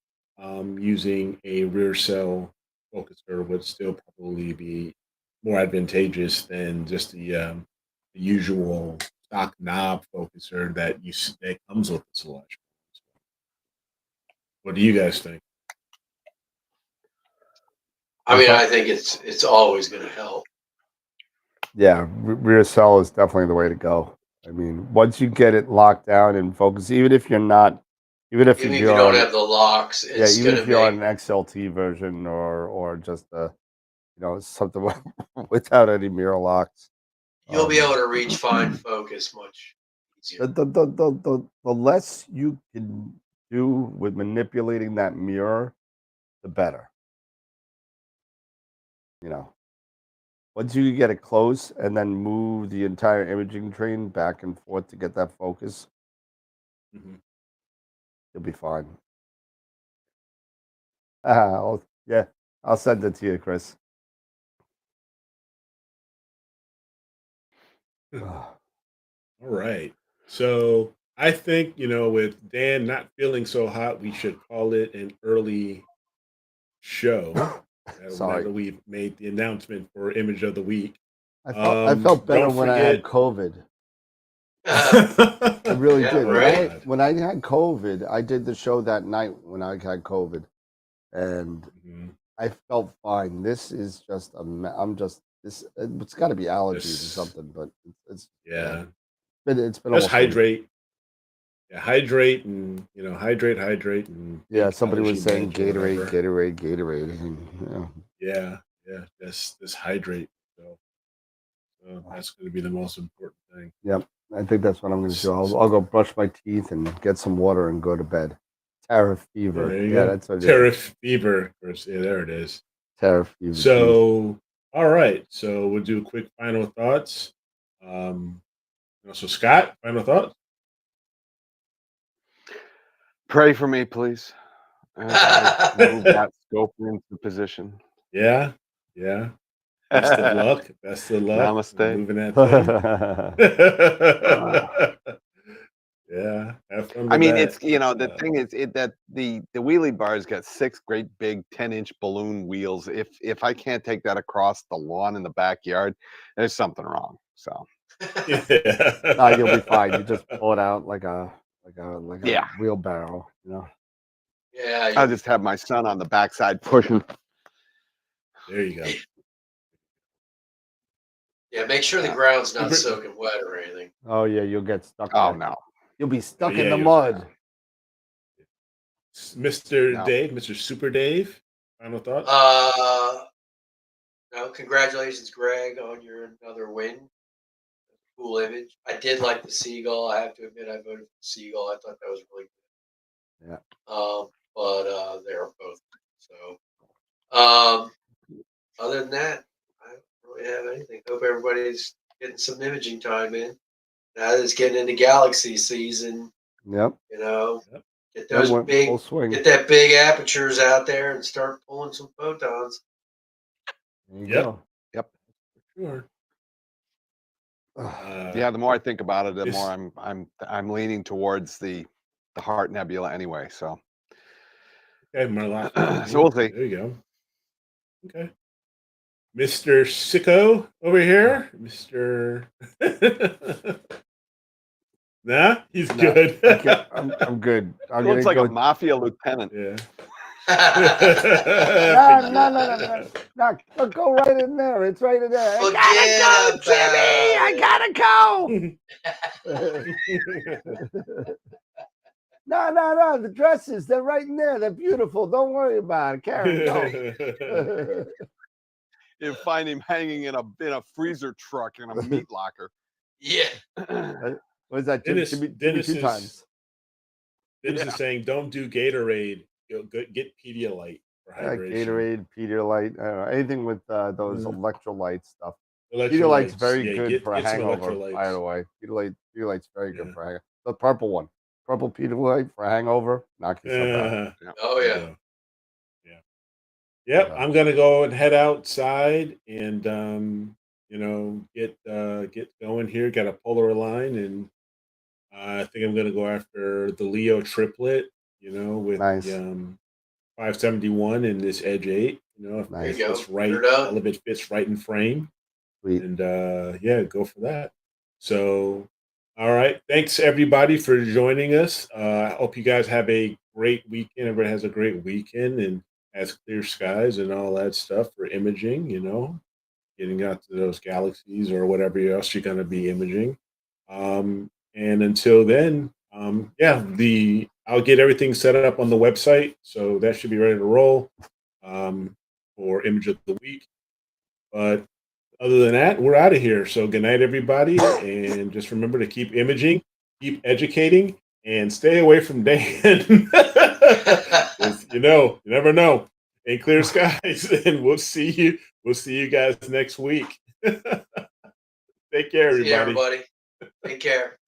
using a rear cell focuser would still probably be more advantageous than just the usual stock knob focuser that comes with the selection. What do you guys think? I mean, I think it's always going to help. Yeah, rear cell is definitely the way to go. I mean, once you get it locked down and focused, even if you don't have the locks, it's even if you're on make an XLT version or just something without any mirror locks, you'll be able to reach fine focus much easier. the less you can do with manipulating that mirror, the better. Once you get it close and then move the entire imaging train back and forth to get that focus, you'll be fine. I'll send it to you, Chris. All right. So I think, with Dan not feeling so hot, we should call it an early show. Now Sorry. that we've made the announcement for Image of the Week. I felt better when I had COVID. I really Yeah, did. right. When I had COVID, I did the show that night when I had COVID, and I felt fine. This is just this. It's got to be allergies or something, but it's it's been just almost hydrate. Yeah, hydrate and hydrate and somebody was saying meds or Gatorade, and, yeah, just hydrate. So that's going to be the most important thing. Yep, I think that's what I'm going to do. I'll go brush my teeth and get some water and go to bed. Tariff fever. There you go. That's what Tariff fever. Of course, yeah, there it is. Tariff fever. So, all right. So we'll do quick final thoughts. So Scott, final thoughts. Pray for me, please. Move that scope into position. Yeah. Best of luck. Namaste. Moving that thing. Yeah. Have fun with I mean, that. it's the thing is that the wheelie bar's got 6 great big 10-inch balloon wheels. If I can't take that across the lawn in the backyard, there's something wrong. So you'll be fine. You just pull it out like a wheelbarrow, Yeah. I'll just have my son on the backside pushing. There you go. Yeah, make sure the ground's not soaking wet or anything. Oh yeah, you'll get stuck. Oh there. no, you'll be stuck in the mud. Mr. Dave, Mr. Super Dave, final thoughts? No, congratulations, Greg, on your another win. Cool image. I did like the seagull. I have to admit, I voted for the seagull. I thought that was really good. Yeah. But they are both. So, other than that, I don't really have anything. Hope everybody's getting some imaging time in. Now that it's getting into galaxy season. Yep. Get those get that big apertures out there and start pulling some photons. There you go. Yep. Sure. Yeah, the more I think about it, the more I'm leaning towards the Heart Nebula anyway. So okay, my last so we'll see. There you go. Okay, Mr. Sicko over here, Mr. Nah, he's good. I'm good. He looks like a mafia lieutenant. Yeah. No, go right in there. It's right in there. Forget I gotta go, Jimmy. I gotta go. No. The dresses, they're right in there. They're beautiful. Don't worry about it, Karen. No. You'll find him hanging in a freezer truck in a meat locker. Yeah. What is that? Dennis 2 times. Dennis is saying, don't do Gatorade. Get Pedialyte for hydration. Gatorade, Pedialyte, anything with those electrolyte stuff. Pedialyte's very good for a hangover, by the way. Pedialyte's very good for a hangover. The purple one. Purple Pedialyte for a hangover. Knock yourself out. Oh, yeah. Yep, I'm gonna go and head outside and get going here. Got a polar line, and I think I'm gonna go after the Leo triplet. With the 571 and this Edge 8. If it fits right, all of it fits right in frame. Sweet. And go for that. So, all right, thanks everybody for joining us. I hope you guys have a great weekend. Everybody has a great weekend and has clear skies and all that stuff for imaging, getting out to those galaxies or whatever else you're going to be imaging. And until then, I'll get everything set up on the website, so that should be ready to roll for Image of the Week. But other than that, we're out of here. So good night, everybody, and just remember to keep imaging, keep educating, and stay away from Dan. You never know. In clear skies, and we'll see you guys next week. Take care, everybody. See you, everybody. Take care.